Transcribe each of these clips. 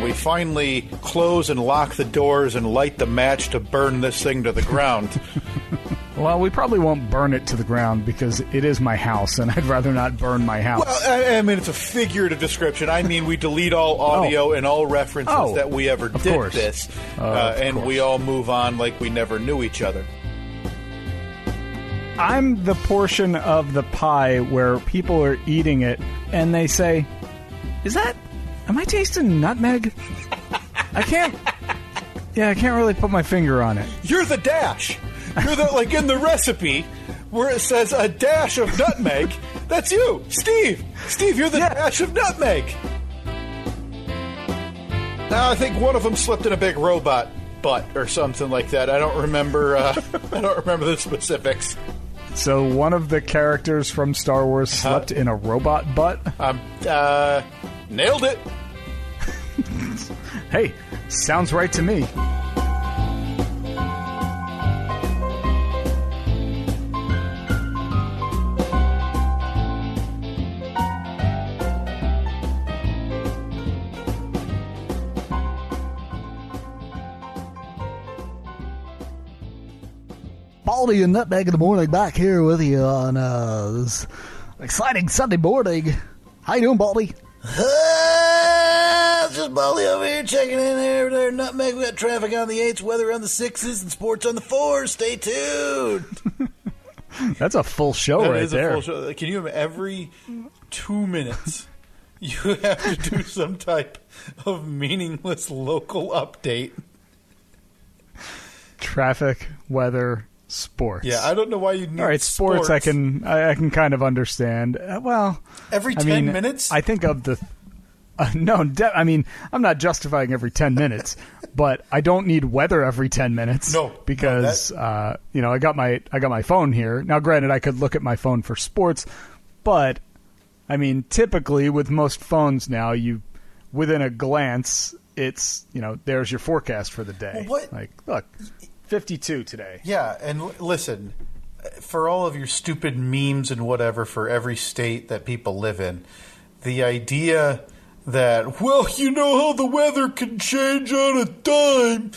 we finally close and lock the doors and light the match to burn this thing to the ground. Well, we probably won't burn it to the ground because it is my house, and I'd rather not burn my house. Well, I mean, it's a figurative description. I mean, we delete all audio and all references that we ever did this, and we all move on like we never knew each other. I'm the portion of the pie where people are eating it, and they say, am I tasting nutmeg? I can't really put my finger on it. You're the dash. You're the, like in the recipe where it says a dash of nutmeg. That's you, Steve. Steve, you're the dash of nutmeg. Now, I think one of them slipped in a big robot butt or something like that. I don't remember. I don't remember the specifics. So one of the characters from Star Wars slept in a robot butt? Nailed it. Hey, sounds right to me. Baldy and Nutmeg in the morning, back here with you on this exciting Sunday morning. How you doing, Baldy? Just Baldy over here checking in there, Nutmeg. We got traffic on the 8s, weather on the 6s, and sports on the 4s. Stay tuned. That's a full show right there. That is a full show. Can you imagine every 2 minutes you have to do some type of meaningless local update? Traffic, weather, sports. Yeah, I don't know why you need. All right, sports. I can kind of understand. Well, every 10 minutes. I think of the. I mean, I'm not justifying every 10 minutes, but I don't need weather every 10 minutes. No, because I got my phone here now. Granted, I could look at my phone for sports, but I mean, typically with most phones now, within a glance, it's there's your forecast for the day. Well, what? Like, look. 52 today. Yeah, and listen, for all of your stupid memes and whatever for every state that people live in, the idea that, well, you know how the weather can change on a dime.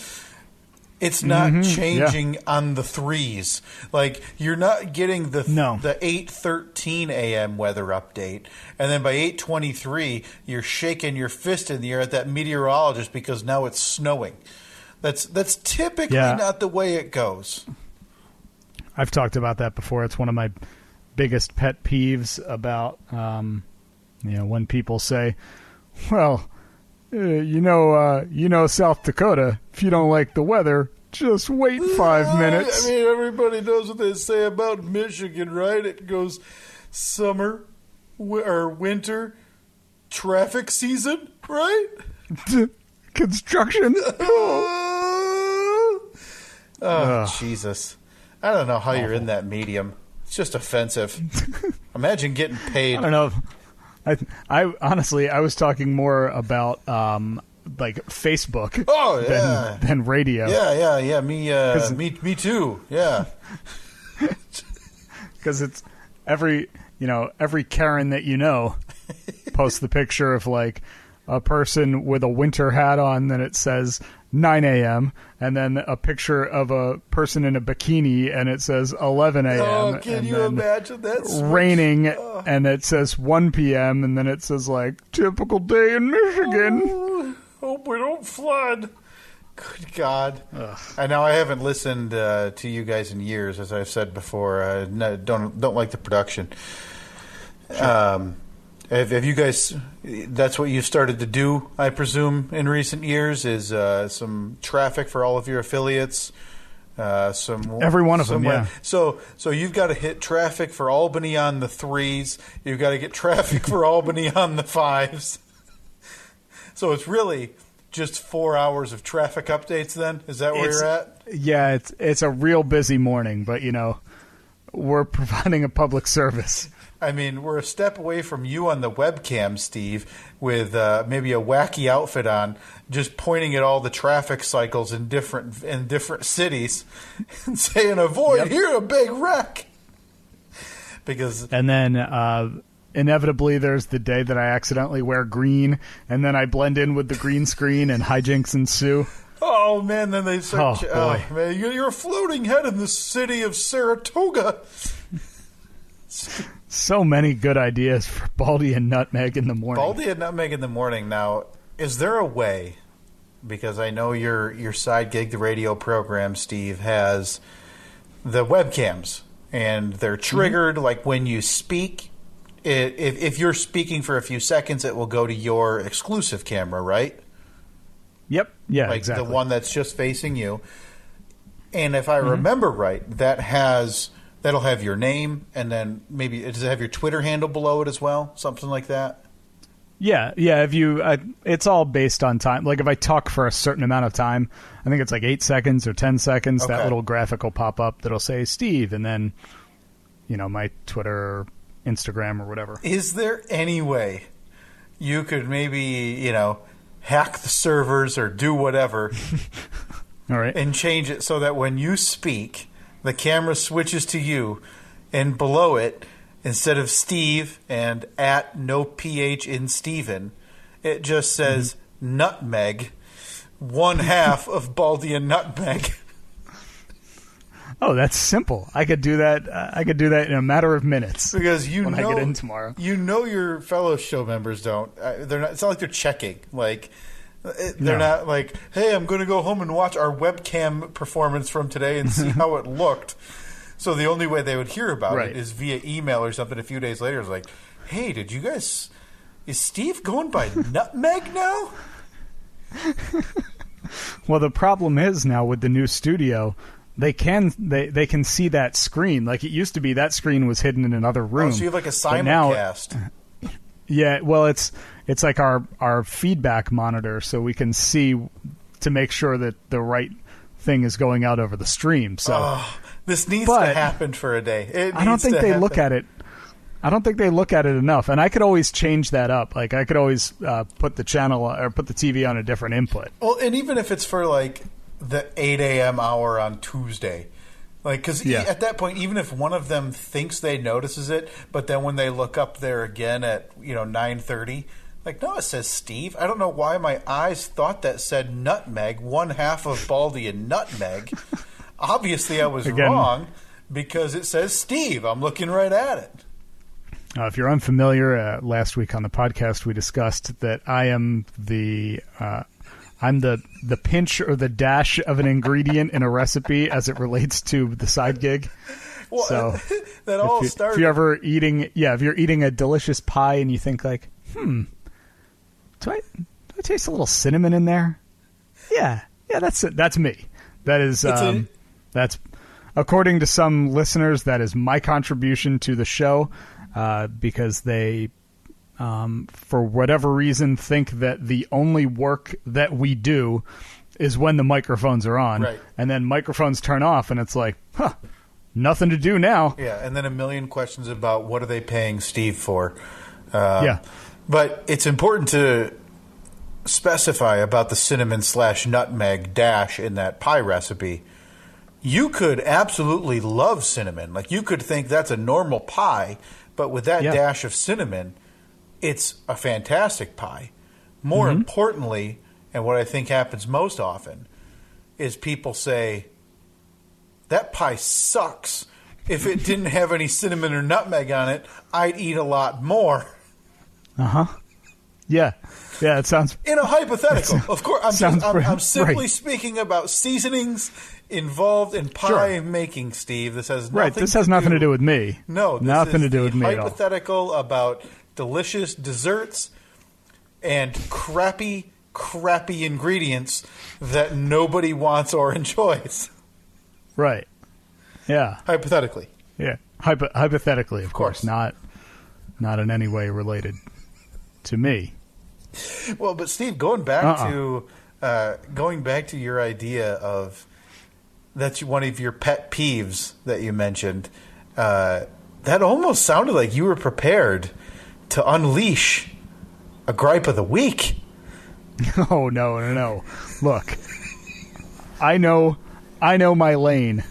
It's not changing on the 3s. Like, you're not getting the 8:13 a.m. weather update, and then by 8:23, you're shaking your fist in the air at that meteorologist because now it's snowing. That's typically not the way it goes. I've talked about that before. It's one of my biggest pet peeves about, when people say, well, South Dakota, if you don't like the weather, just wait 5 minutes. I mean, everybody knows what they say about Michigan, right? It goes summer or winter, traffic season, right? Construction. Oh, Jesus. I don't know how you're in that medium. It's just offensive. Imagine getting paid. I don't know. I honestly, I was talking more about like Facebook than radio. Yeah. Me too. Yeah. Because it's every Karen that posts the picture of like a person with a winter hat on, then it says 9 a.m., and then a picture of a person in a bikini, and it says 11 a.m. Oh, can you imagine that? Raining, and it says 1 p.m., and then it says, like, typical day in Michigan. Oh, hope we don't flood. Good God. I know I haven't listened to you guys in years, as I've said before. I don't like the production. Sure. Have you guys, that's what you've started to do, I presume, in recent years, is some traffic for all of your affiliates? Every one of them, yeah. So you've got to hit traffic for Albany on the 3s. You've got to get traffic for Albany on the 5s. So it's really just 4 hours of traffic updates then? Is that where you're at? Yeah, it's a real busy morning, but, we're providing a public service. I mean, we're a step away from you on the webcam, Steve, with maybe a wacky outfit on, just pointing at all the traffic cycles in different cities and saying, avoid here, a big wreck. And then inevitably there's the day that I accidentally wear green, and then I blend in with the green screen, and hijinks ensue. Oh, man, then they start... Oh, boy. Man, you're a floating head in the city of Saratoga. So many good ideas for Baldy and Nutmeg in the morning. Baldy and Nutmeg in the morning. Now, is there a way, because I know your side gig, the radio program, Steve, has the webcams, and they're triggered, like when you speak. If you're speaking for a few seconds, it will go to your exclusive camera, right? Yep. Yeah, like exactly. The one that's just facing you. And if I remember right, that'll have your name, and then maybe does it have your Twitter handle below it as well? Something like that? Yeah. If you, it's all based on time. Like if I talk for a certain amount of time, I think it's like 8 seconds or 10 seconds. Okay. That little graphic will pop up that'll say Steve, and then, my Twitter or Instagram or whatever. Is there any way you could maybe, hack the servers or do whatever All right. and change it so that when you speak, the camera switches to you, and below it, instead of Steve and at no PH in Steven, it just says Nutmeg, 1/2 of Baldy and Nutmeg. Oh, that's simple. I could do that. I could do that in a matter of minutes. Because when I get in tomorrow, your fellow show members don't. They're not. It's not like they're checking. Like they're not like, hey, I'm going to go home and watch our webcam performance from today and see how it looked. So the only way they would hear about it is via email or something. A few days later, it's like, hey, did you guys? Is Steve going by Nutmeg now? Well, the problem is now with the new studio. They can see that screen. Like it used to be, that screen was hidden in another room. Oh, so you have like a simulcast. Yeah, well, it's like our feedback monitor, so we can see to make sure that the right thing is going out over the stream. So this needs to happen for a day. I don't think they look at it. I don't think they look at it enough, and I could always change that up. Like I could always put the channel or put the TV on a different input. Well, and even if it's for like the 8 a.m. hour on Tuesday. Like, because at that point, even if one of them thinks they notices it, but then when they look up there again at, 9:30, like, no, it says Steve. I don't know why my eyes thought that said Nutmeg, 1/2 of Baldy and Nutmeg. Obviously, I was wrong because it says Steve. I'm looking right at it. If you're unfamiliar, last week on the podcast, we discussed that I am I'm the pinch or the dash of an ingredient in a recipe as it relates to the side gig. Well, so that all started. If you're ever if you're eating a delicious pie and you think like, do I taste a little cinnamon in there? Yeah, that's it. That's me. That is that's according to some listeners, that is my contribution to the show because they. For whatever reason, think that the only work that we do is when the microphones are on. Right. And then microphones turn off, and it's like, nothing to do now. Yeah, and then a million questions about what are they paying Steve for. Yeah. But it's important to specify about the cinnamon/nutmeg dash in that pie recipe. You could absolutely love cinnamon. Like, you could think that's a normal pie, but with that dash of cinnamon, it's a fantastic pie. More importantly, and what I think happens most often, is people say, that pie sucks. If it didn't have any cinnamon or nutmeg on it, I'd eat a lot more. Yeah, it sounds... In a hypothetical. Of course, I'm simply right. speaking about seasonings involved in pie making, Steve. This has nothing This has nothing to do with me. No, this nothing is to do with me at all. Hypothetical about delicious desserts and crappy ingredients that nobody wants or enjoys. Right. Yeah. Hypothetically. Yeah. Hypothetically, of course. Not in any way related to me. Well, but Steve, going back to your idea of that's one of your pet peeves that you mentioned, that almost sounded like you were prepared to unleash a gripe of the week. Oh, no. Look, I know my lane,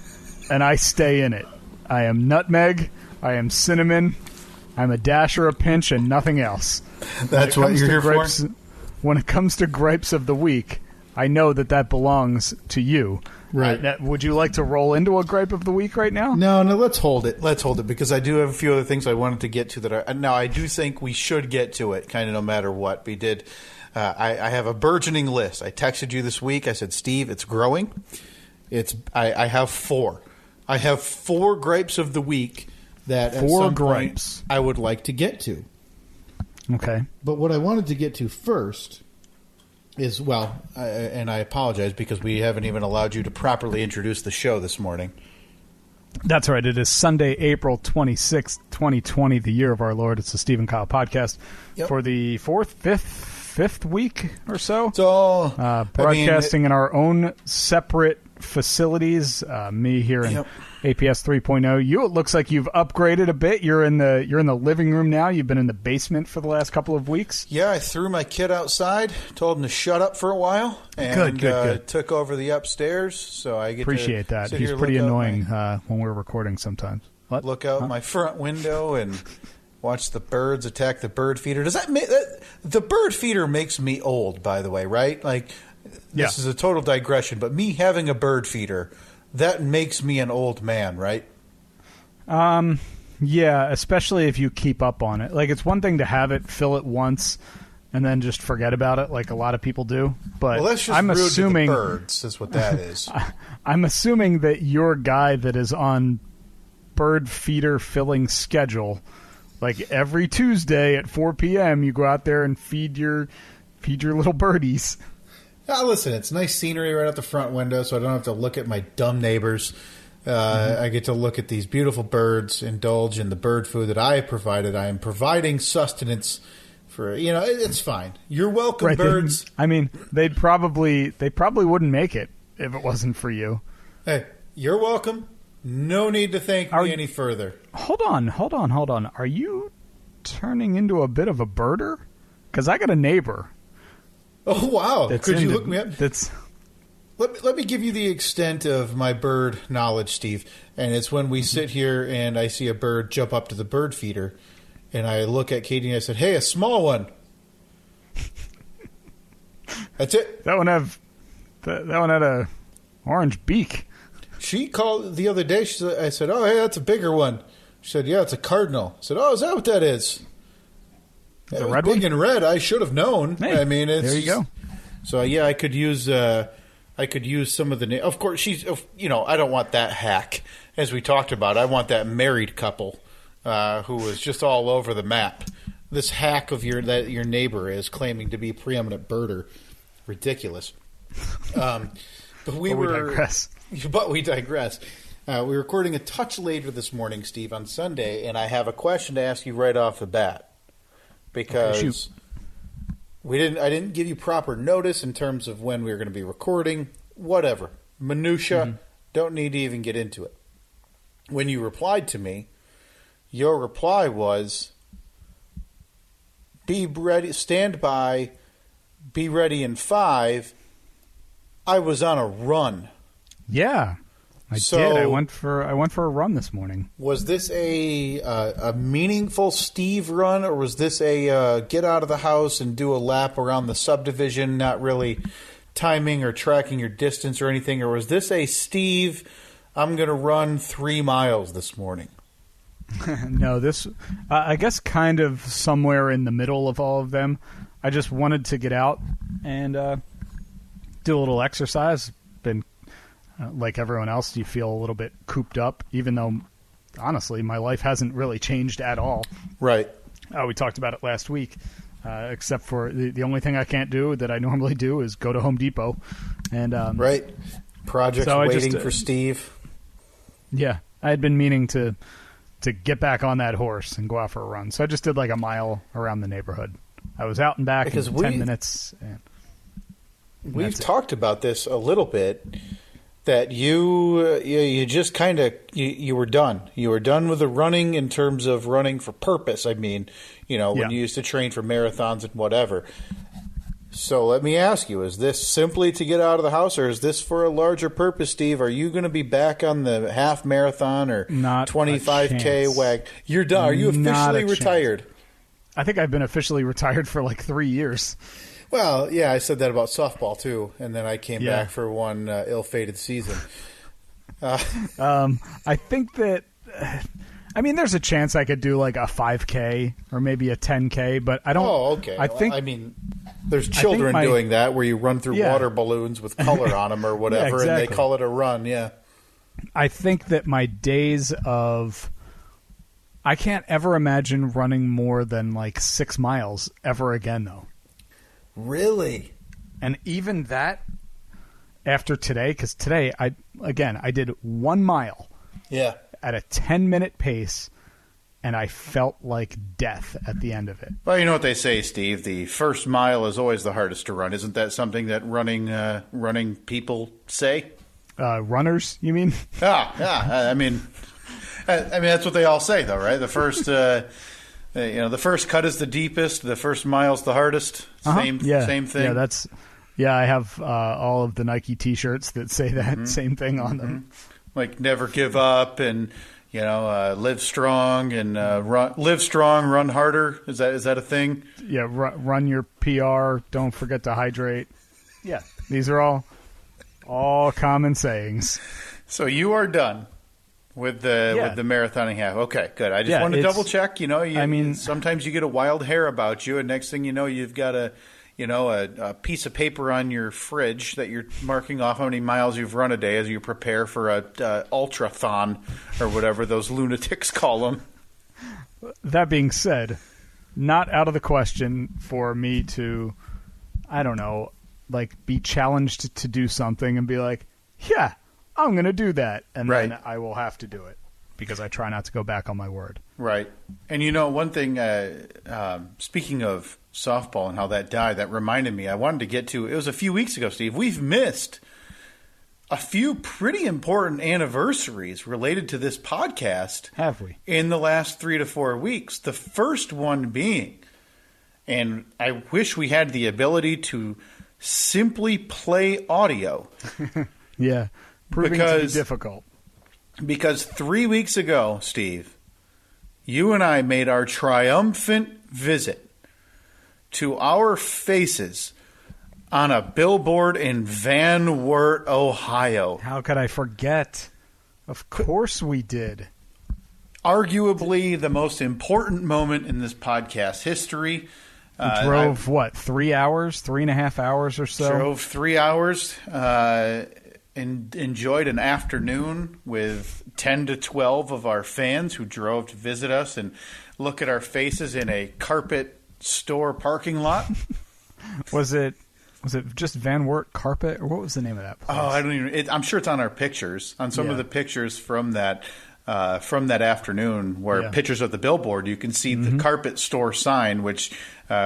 and I stay in it. I am nutmeg. I am cinnamon. I'm a dash or a pinch and nothing else. That's what you're here for? When it comes to gripes of the week, I know that belongs to you. Right. Would you like to roll into a gripe of the week right now? No, let's hold it. Let's hold it because I do have a few other things I wanted to get to that now I do think we should get to it kind of no matter what. We did. I have a burgeoning list. I texted you this week. I said, Steve, it's growing. I have 4. I have 4 gripes of the week that at some point I would like to get to. Okay. But what I wanted to get to first is, and I apologize because we haven't even allowed you to properly introduce the show this morning. That's right. It is Sunday, April 26th, 2020, the year of our Lord. It's the Steve and Kyle podcast for the 4th, 5th week or so. So, broadcasting in our own separate facilities. Me here in APS 3.0. You, it looks like you've upgraded a bit. You're in the living room now. You've been in the basement for the last couple of weeks. Yeah, I threw my kid outside, told him to shut up for a while, and good. Took over the upstairs. So I get appreciate to that. He's pretty annoying when we're recording sometimes. Look out my front window and watch the birds attack the bird feeder. Does that make the bird feeder makes me old? By the way, right? Like this is a total digression, but me having a bird feeder. That makes me an old man, right? Yeah, especially if you keep up on it. Like, it's one thing to have it, fill it once, and then just forget about it like a lot of people do. But that's just I'm rude assuming to the birds is what that is. I'm assuming that your guy that is on bird feeder filling schedule, like every Tuesday at 4 p.m., you go out there and feed your little birdies. Listen, it's nice scenery right out the front window, so I don't have to look at my dumb neighbors. I get to look at these beautiful birds, indulge in the bird food that I provided. I am providing sustenance for, it's fine. You're welcome, right, birds. They probably wouldn't make it if it wasn't for you. Hey, you're welcome. No need to thank me any further. Hold on. Are you turning into a bit of a birder? Because I got a neighbor. Oh, wow. Could you hook me up? Let me give you the extent of my bird knowledge, Steve. And it's when we sit here and I see a bird jump up to the bird feeder. And I look at Katie and I said, hey, a small one. That's it. That one had a orange beak. She called the other day. I said, oh, hey, that's a bigger one. She said, yeah, it's a cardinal. I said, oh, is that what that is? It was big and red. I should have known. Hey, there you go. So yeah, I could use some of the. Of course, she's. I don't want that hack, as we talked about. I want that married couple who was just all over the map. This hack of that your neighbor is claiming to be preeminent birder, ridiculous. But we digress. But we digress. We're recording a touch later this morning, Steve, on Sunday, and I have a question to ask you right off the bat. Because I didn't give you proper notice in terms of when we were going to be recording. Whatever. Minutia. Don't need to even get into it. When you replied to me, your reply was, be ready, stand by, be ready in 5. I was on a run. Yeah. I did. I went for a run this morning. Was this a meaningful Steve run, or was this a get out of the house and do a lap around the subdivision, not really timing or tracking your distance or anything, or was this a Steve, I'm going to run 3 miles this morning? No, this I guess kind of somewhere in the middle of all of them. I just wanted to get out and do a little exercise. Been like everyone else, you feel a little bit cooped up, even though, honestly, my life hasn't really changed at all. Right. We talked about it last week, except for the only thing I can't do that I normally do is go to Home Depot. And right. Projects waiting for Steve. Yeah. I had been meaning to get back on that horse and go out for a run. So I just did like a mile around the neighborhood. I was out and back in 10 minutes. We've talked about this a little bit. That you just kind of you were done. You were done with the running in terms of running for purpose. I mean, when you used to train for marathons and whatever. So let me ask you, is this simply to get out of the house, or is this for a larger purpose, Steve? Are you going to be back on the half marathon or Not 25K WAG? You're done. Are you officially retired? I think I've been officially retired for like 3 years. Well, yeah, I said that about softball, too, and then I came back for one ill-fated season. I think that... I mean, there's a chance I could do like a 5K or maybe a 10K, but I don't... Oh, okay. I mean, there's children doing that where you run through water balloons with color on them or whatever, exactly. and they call it a run, yeah. I think that my days of... I can't ever imagine running more than like 6 miles ever again, though. Really? And even that, after today, because today, I did 1 mile. Yeah. At a 10-minute pace, and I felt like death at the end of it. Well, you know what they say, Steve. The first mile is always the hardest to run. Isn't that something that running people say? Runners, you mean? Yeah. I mean, that's what they all say, though, right? The first, the first cut is the deepest. The first mile is the hardest. Same thing. Yeah, I have all of the Nike T-shirts that say that same thing on them. Like never give up, and live strong, and live strong, run harder. Is that a thing? Yeah, run your PR. Don't forget to hydrate. Yeah, these are all common sayings. So you are done with the marathoning half. Okay, good. I just wanted to double check. Sometimes you get a wild hair about you, and next thing you know, you've got a piece of paper on your fridge that you're marking off how many miles you've run a day as you prepare for a ultrathon or whatever those lunatics call them. That being said, not out of the question for me to, I don't know, like be challenged to do something and be like, yeah, I'm going to do that. And then I will have to do it because I try not to go back on my word. Right. And one thing, speaking of softball and how that died, that reminded me, I wanted to get to, it was a few weeks ago, Steve. We've missed a few pretty important anniversaries related to this podcast. Have we? In the last 3 to 4 weeks. The first one being, and I wish we had the ability to simply play audio. Yeah. Proving to be difficult. Because 3 weeks ago, Steve, you and I made our triumphant visit to our faces on a billboard in Van Wert, Ohio. How could I forget? Of course we did. Arguably the most important moment in this podcast history. We drove, 3 hours, 3.5 hours or so? Drove 3 hours and enjoyed an afternoon with 10 to 12 of our fans who drove to visit us and look at our faces in a carpet store parking lot. Was it just Van Wert Carpet, or what was the name of that place? Oh, I don't even. I'm sure it's on our pictures, on some of the pictures from that afternoon, where pictures of the billboard. You can see the carpet store sign, which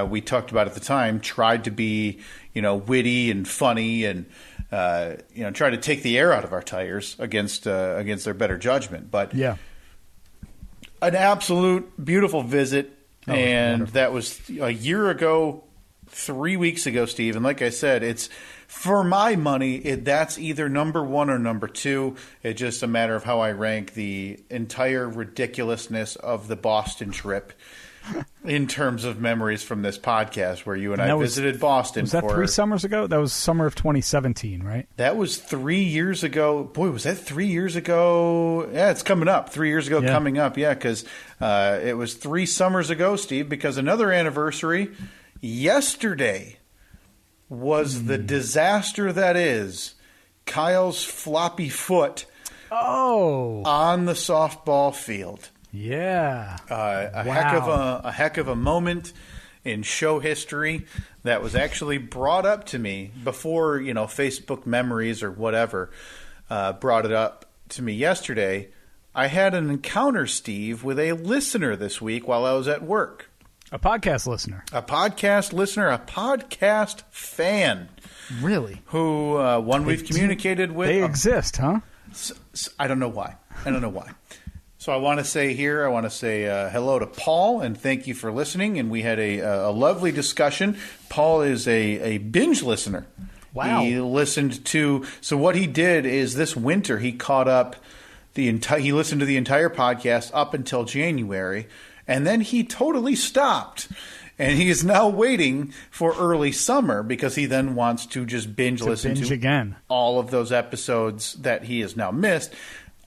we talked about at the time. Tried to be, witty and funny, and try to take the air out of our tires against their better judgment. But an absolute beautiful visit. And that was a year ago, 3 weeks ago, Steve. And like I said, it's for my money, that's either number one or number two. It's just a matter of how I rank the entire ridiculousness of the Boston trip in terms of memories from this podcast, where you and I visited Boston. Was that 3 summers ago? That was summer of 2017, right? That was 3 years ago. Boy, was that 3 years ago? Yeah, it's coming up. 3 years ago coming up. Yeah, because it was 3 summers ago, Steve, because another anniversary yesterday was the disaster that is Kyle's floppy foot on the softball field. Yeah. A heck of a moment in show history that was actually brought up to me before, Facebook memories or whatever brought it up to me yesterday. I had an encounter, Steve, with a listener this week while I was at work. A podcast listener. A podcast listener, a podcast fan. Really? Who we've communicated with. They exist, huh? I don't know why. So I want to say hello to Paul and thank you for listening. And we had a lovely discussion. Paul is a binge listener. Wow. He listened to. So what he did is this winter he caught up he listened to the entire podcast up until January, and then he totally stopped. And he is now waiting for early summer because he then wants to just listen to again all of those episodes that he has now missed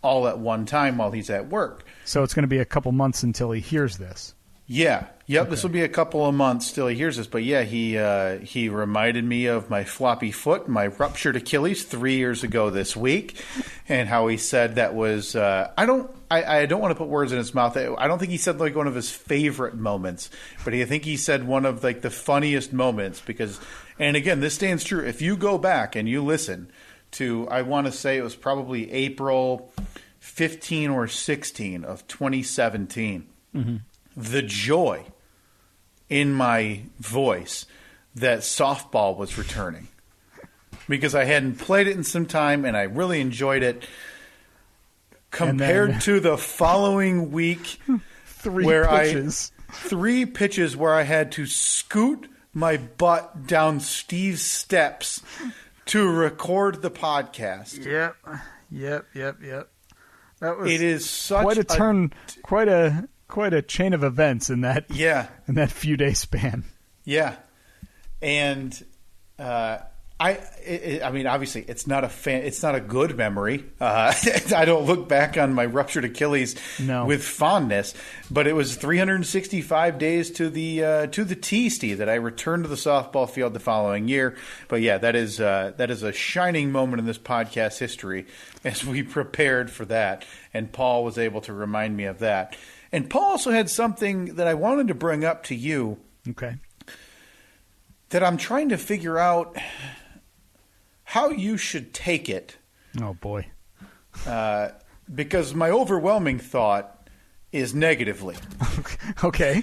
all at one time while he's at work. So it's going to be a couple months until he hears this. Yeah. Yep. Okay. This will be a couple of months till he hears this. But yeah, he reminded me of my floppy foot, my ruptured Achilles 3 years ago this week, and how he said that was I don't want to put words in his mouth. I don't think he said like one of his favorite moments, but I think he said one of like the funniest moments because, and again, this stands true. If you go back and you listen to, I want to say it was probably April 15 or 16 of 2017. Mm-hmm. The joy in my voice that softball was returning because I hadn't played it in some time and I really enjoyed it compared to the following week three pitches where I had to scoot my butt down Steve's steps to record the podcast. Yep. That was it is such quite a turn, quite a chain of events in that few day span. Yeah, and I mean, obviously, it's not a good memory. I don't look back on my ruptured Achilles with fondness, but it was 365 days to the T, Steve, that I returned to the softball field the following year. But yeah, that is a shining moment in this podcast history as we prepared for that, and Paul was able to remind me of that. And Paul also had something that I wanted to bring up to you. Okay. That I'm trying to figure out how you should take it. Oh, boy. Because my overwhelming thought is negatively. Okay.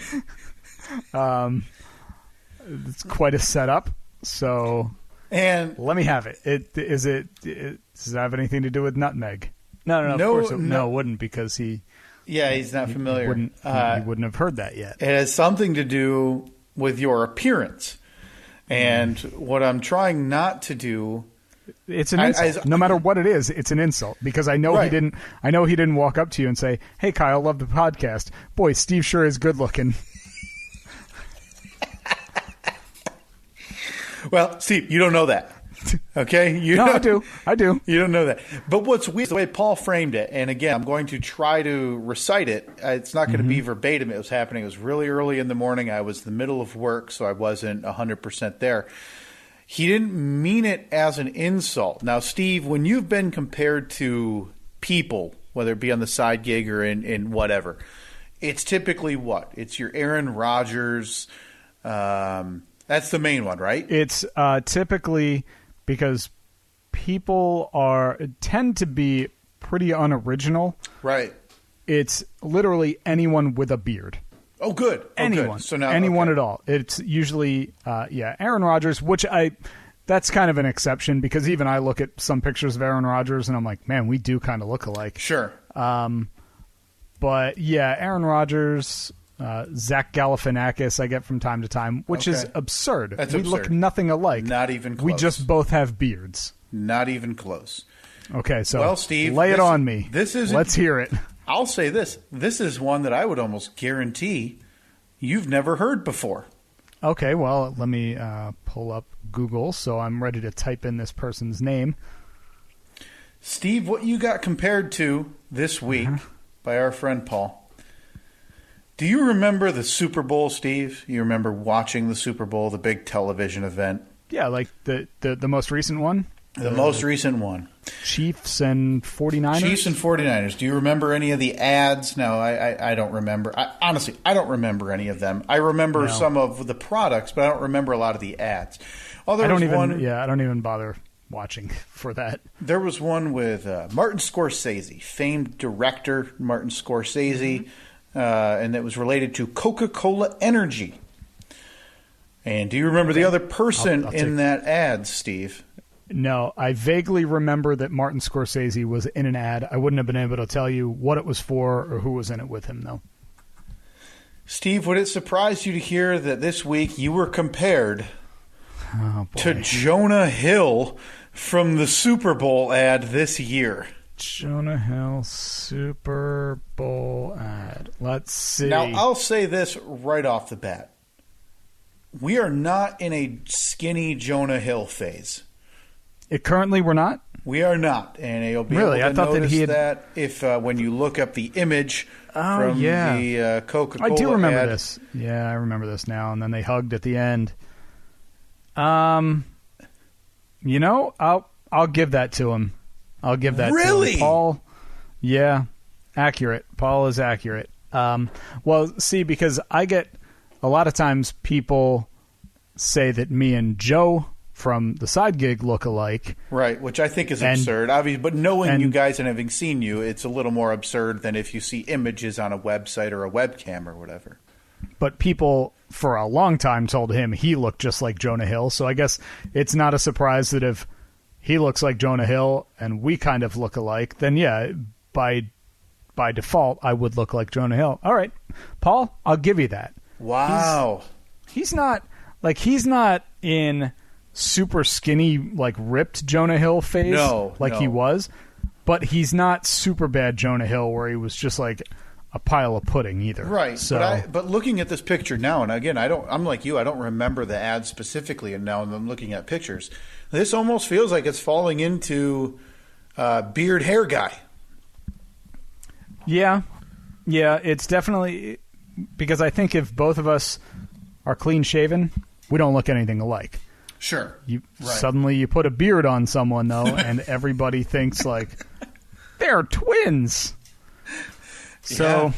It's quite a setup. So and let me have it. Does it have anything to do with nutmeg? No, of course it wouldn't because he... Yeah, he's not familiar. He wouldn't have heard that yet. It has something to do with your appearance. And what I'm trying not to do... It's an insult. No matter what it is, it's an insult. Because I know he didn't walk up to you and say, "Hey, Kyle, love the podcast. Boy, Steve sure is good looking." Well, Steve, you don't know that. Okay? I do. You don't know that. But what's weird is the way Paul framed it, and again, I'm going to try to recite it. It's not going to be verbatim. It was happening. It was really early in the morning. I was in the middle of work, so I wasn't 100% there. He didn't mean it as an insult. Now, Steve, when you've been compared to people, whether it be on the side gig or in whatever, it's typically what? It's your Aaron Rodgers. That's the main one, right? It's typically... because people tend to be pretty unoriginal. Right. It's literally anyone with a beard. Oh, good. Anyone. Good. So now, anyone at all. It's usually, Aaron Rodgers, which that's kind of an exception because even I look at some pictures of Aaron Rodgers and I'm like, man, we do kind of look alike. Sure. But yeah, Aaron Rodgers... Zach Galifianakis I get from time to time, which is absurd. That's we absurd. look nothing alike. Not even close. We just both have beards. Not even close. Okay, so well, Steve, lay it on me. Let's hear it. I'll say this. This is one that I would almost guarantee you've never heard before. Okay, well, let me pull up Google so I'm ready to type in this person's name. Steve, what you got compared to this week by our friend Paul. Do you remember the Super Bowl, Steve? You remember watching the Super Bowl, the big television event? Yeah, like the most recent one? The most recent one. Chiefs and 49ers? Chiefs and 49ers. Do you remember any of the ads? No, I don't remember. Honestly, I don't remember any of them. I remember some of the products, but I don't remember a lot of the ads. Oh, I don't even bother watching for that. There was one with Martin Scorsese, famed director Martin Scorsese, and it was related to Coca-Cola Energy. And do you remember the other person in that ad, Steve? No, I vaguely remember that Martin Scorsese was in an ad. I wouldn't have been able to tell you what it was for or who was in it with him, though. Steve, would it surprise you to hear that this week you were compared to Jonah Hill from the Super Bowl ad this year? Jonah Hill Super Bowl ad. Let's see. Now, I'll say this right off the bat. We are not in a skinny Jonah Hill phase. Currently, we're not? We are not. And you'll be really? able to I thought notice that he had... that if when you look up the image from the Coca-Cola I do remember ad. this. Yeah, I remember this now. And then they hugged at the end. You know, I'll give that to him. I'll give that to him. Paul, yeah, accurate. Paul is accurate. Well, see, because I get a lot of times people say that me and Joe from the side gig look alike. Right, which I think is absurd. Obviously, but knowing you guys and having seen you, it's a little more absurd than if you see images on a website or a webcam or whatever. But people for a long time told him he looked just like Jonah Hill, so I guess it's not a surprise that if he looks like Jonah Hill and we kind of look alike, then yeah, by default, I would look like Jonah Hill. All right, Paul, I'll give you that. Wow. He's not in super skinny, like ripped Jonah Hill phase he was, but he's not super bad Jonah Hill where he was just like a pile of pudding either. Right. So, but looking at this picture now, and again, I'm like you, I don't remember the ad specifically, and now I'm looking at pictures. This almost feels like it's falling into beard hair guy. Yeah, it's definitely because I think if both of us are clean shaven, we don't look anything alike. Sure. Suddenly you put a beard on someone though, and everybody thinks like they're twins. So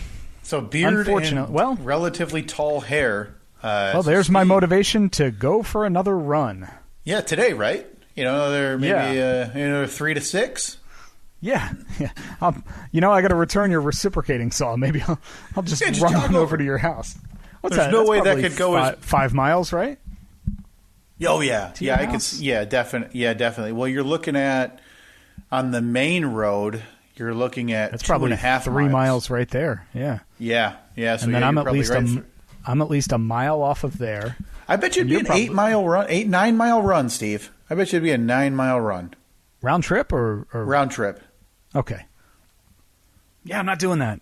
beard and relatively tall hair. There's my motivation to go for another run. Yeah, today, right? There maybe 3 to 6. Yeah. I got to return your reciprocating saw. Maybe I'll just run over to your house. What's There's that? no That's way that could go 5 miles, right? Oh yeah, I could. Yeah, definitely. Well, you're looking at on the main road. You're looking at that's probably 2.5 3 miles right there. Yeah. Yeah. So and then I'm at least a mile off of there. I bet you'd be an 9 mile run, Steve. I bet you'd be a 9 mile run. Round trip or round trip? Okay. Yeah, I'm not doing that.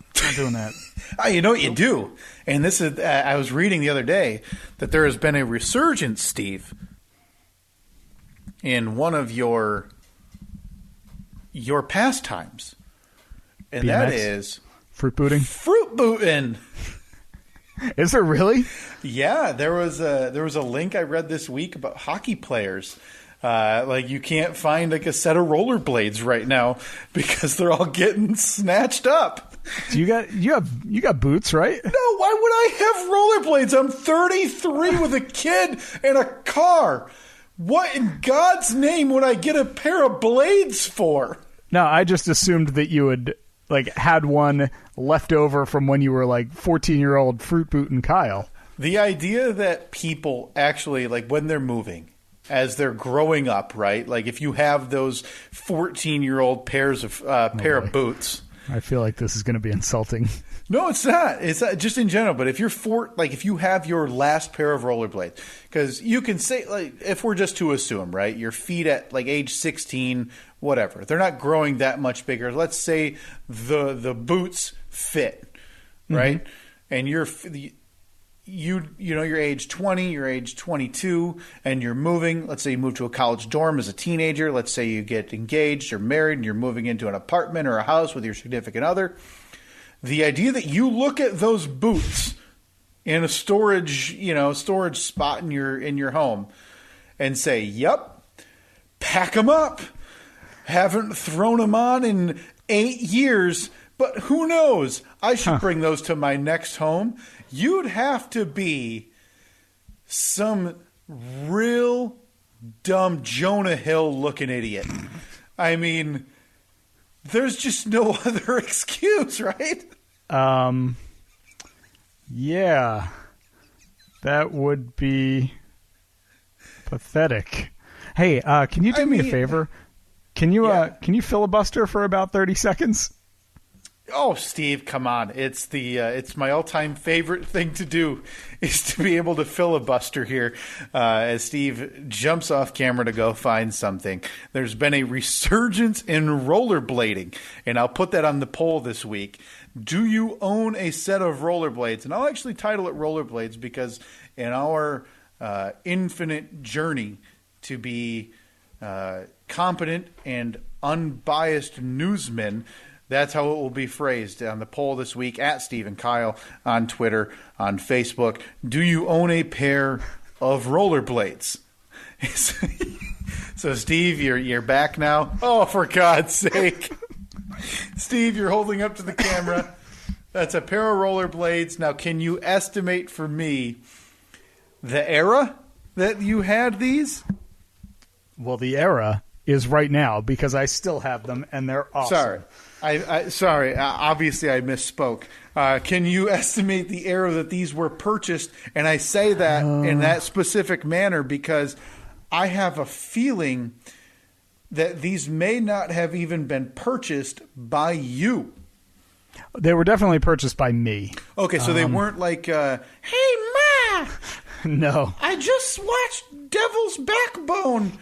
You know what you do, and this is. I was reading the other day that there has been a resurgence, Steve, in one of your pastimes, and BMX? that is fruit booting. Fruit booting. Is there really? Yeah, there was a link I read this week about hockey players. You can't find like a set of rollerblades right now because they're all getting snatched up. Do you got boots, right? No, why would I have rollerblades? I'm 33 with a kid and a car. What in God's name would I get a pair of blades for? No, I just assumed that you had had one left over from when you were 14-year-old fruit boot and Kyle. The idea that people actually when they're moving as they're growing up, right? Like if you have those 14-year-old pair of boots. I feel like this is going to be insulting. No, it's not. It's just in general. But if you're if you have your last pair of rollerblades, because you can say if we're just to assume, right, your feet at age 16, whatever, they're not growing that much bigger. Let's say the boots fit, right, and you're age 20, you're age 22, and you're moving. Let's say you move to a college dorm as a teenager. Let's say you get engaged or married and you're moving into an apartment or a house with your significant other. The idea that you look at those boots in a storage spot in your home and say, "Yep, pack them up. Haven't thrown them on in 8 years, but who knows? I should bring those to my next home." You'd have to be some real dumb Jonah Hill looking idiot. I mean, there's just no other excuse, right? Yeah. That would be pathetic. Hey, can you do me a favor? Can you filibuster for about 30 seconds? Oh, Steve, come on. It's my all-time favorite thing to do is to be able to filibuster here as Steve jumps off camera to go find something. There's been a resurgence in rollerblading, and I'll put that on the poll this week. Do you own a set of rollerblades? And I'll actually title it Rollerblades because in our infinite journey to be competent and unbiased newsmen, that's how it will be phrased on the poll this week at Steve and Kyle on Twitter, on Facebook. Do you own a pair of rollerblades? So, Steve, you're back now. Oh, for God's sake. Steve, you're holding up to the camera. That's a pair of rollerblades. Now, can you estimate for me the era that you had these? Well, the era is right now because I still have them and they're awesome. Sorry. Obviously, I misspoke. Can you estimate the era that these were purchased? And I say that in that specific manner because I have a feeling that these may not have even been purchased by you. They were definitely purchased by me. Okay, so they weren't like, hey, Ma! No. I just watched Devil's Backbone.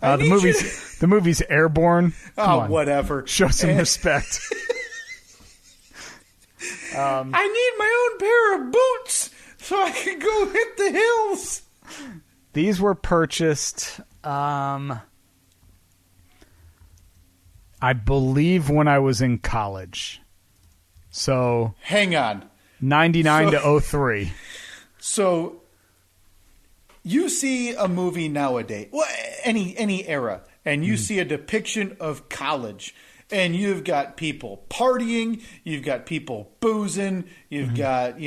The movie's Airborne. Oh, whatever. Show some respect. I need my own pair of boots so I can go hit the hills. These were purchased, I believe, when I was in college. So hang on. 99 to 03. So you see a movie nowadays, well, any era, and you see a depiction of college, and you've got people partying, you've got people boozing, you've got,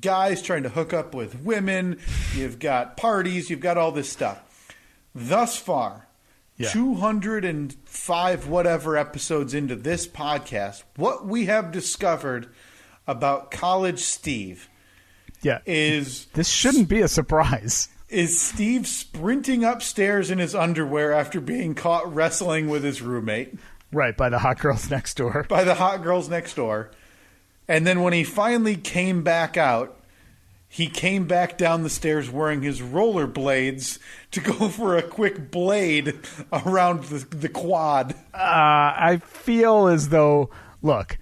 guys trying to hook up with women, you've got parties, you've got all this stuff. Thus far, 205 whatever episodes into this podcast, what we have discovered about College Steve is... This shouldn't be a surprise. Is Steve sprinting upstairs in his underwear after being caught wrestling with his roommate. Right, by the hot girls next door. By the hot girls next door. And then when he finally came back out, he came back down the stairs wearing his rollerblades to go for a quick blade around the quad. I feel as though, look,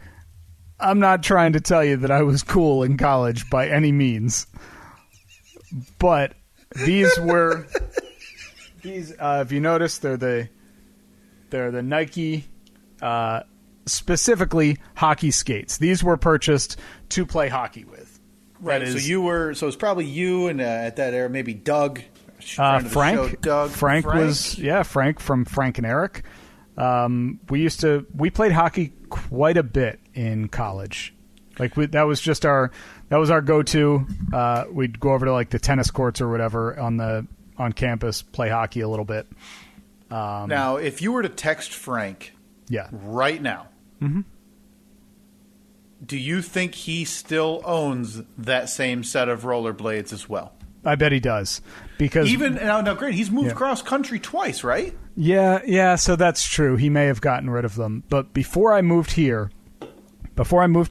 I'm not trying to tell you that I was cool in college by any means. But these were, if you notice, they're the Nike, specifically hockey skates. These were purchased to play hockey with. Right. So it's probably you and at that era, maybe Doug. Frank. Frank was Frank from Frank and Eric. We played hockey quite a bit in college. That was our go-to. We'd go over to like the tennis courts or whatever on campus, play hockey a little bit. Now, if you were to text Frank, right now, do you think he still owns that same set of rollerblades as well? I bet he does. Because now, great, he's moved cross country twice, right? Yeah. So that's true. He may have gotten rid of them, but before I moved to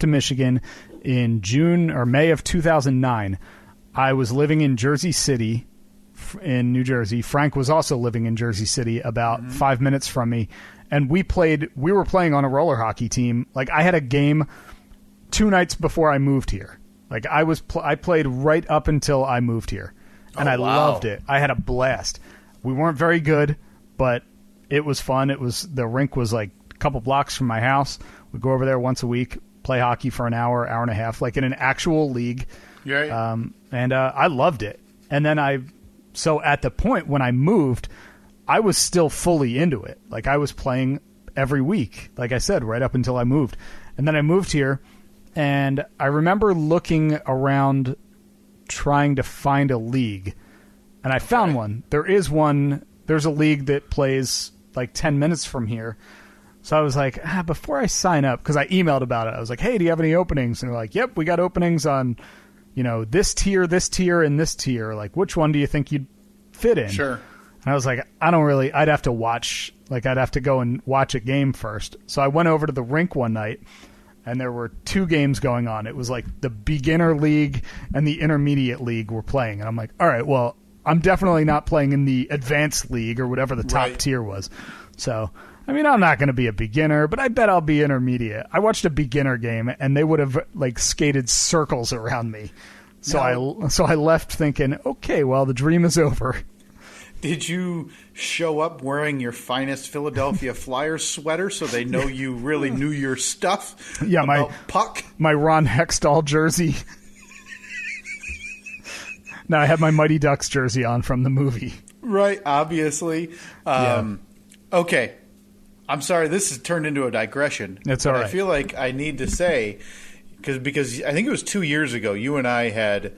Michigan in June or May of 2009, I was living in Jersey City in New Jersey. Frank was also living in Jersey City about 5 minutes from me. And we were playing on a roller hockey team. Like I had a game 2 nights before I moved here. Like I played right up until I moved here. And I loved it. I had a blast. We weren't very good, but it was fun. The rink was like a couple blocks from my house. We'd go over there once a week, play hockey for an hour and a half, like in an actual league. Yeah. And I loved it. And then so at the point when I moved, I was still fully into it. Like I was playing every week, like I said, right up until I moved. And then I moved here, and I remember looking around trying to find a league, and I found one. There's a league that plays like 10 minutes from here. So I was like, before I sign up, because I emailed about it, I was like, hey, do you have any openings? And they're like, yep, we got openings on, this tier, and this tier. Like, which one do you think you'd fit in? Sure. And I was like, I'd have to watch, like I'd have to go and watch a game first. So I went over to the rink one night, and there were 2 games going on. It was like the beginner league and the intermediate league were playing. And I'm like, all right, well, I'm definitely not playing in the advanced league or whatever the top tier was. So, I mean, I'm not going to be a beginner, but I bet I'll be intermediate. I watched a beginner game, and they would have like skated circles around me. So I left thinking, okay, well, the dream is over. Did you show up wearing your finest Philadelphia Flyers sweater so they know you really knew your stuff? Yeah, about puck? My Ron Hextall jersey. No, I had my Mighty Ducks jersey on from the movie. Right, obviously. Okay. I'm sorry, this has turned into a digression. It's all right. I feel like I need to say, because I think it was 2 years ago, you and I had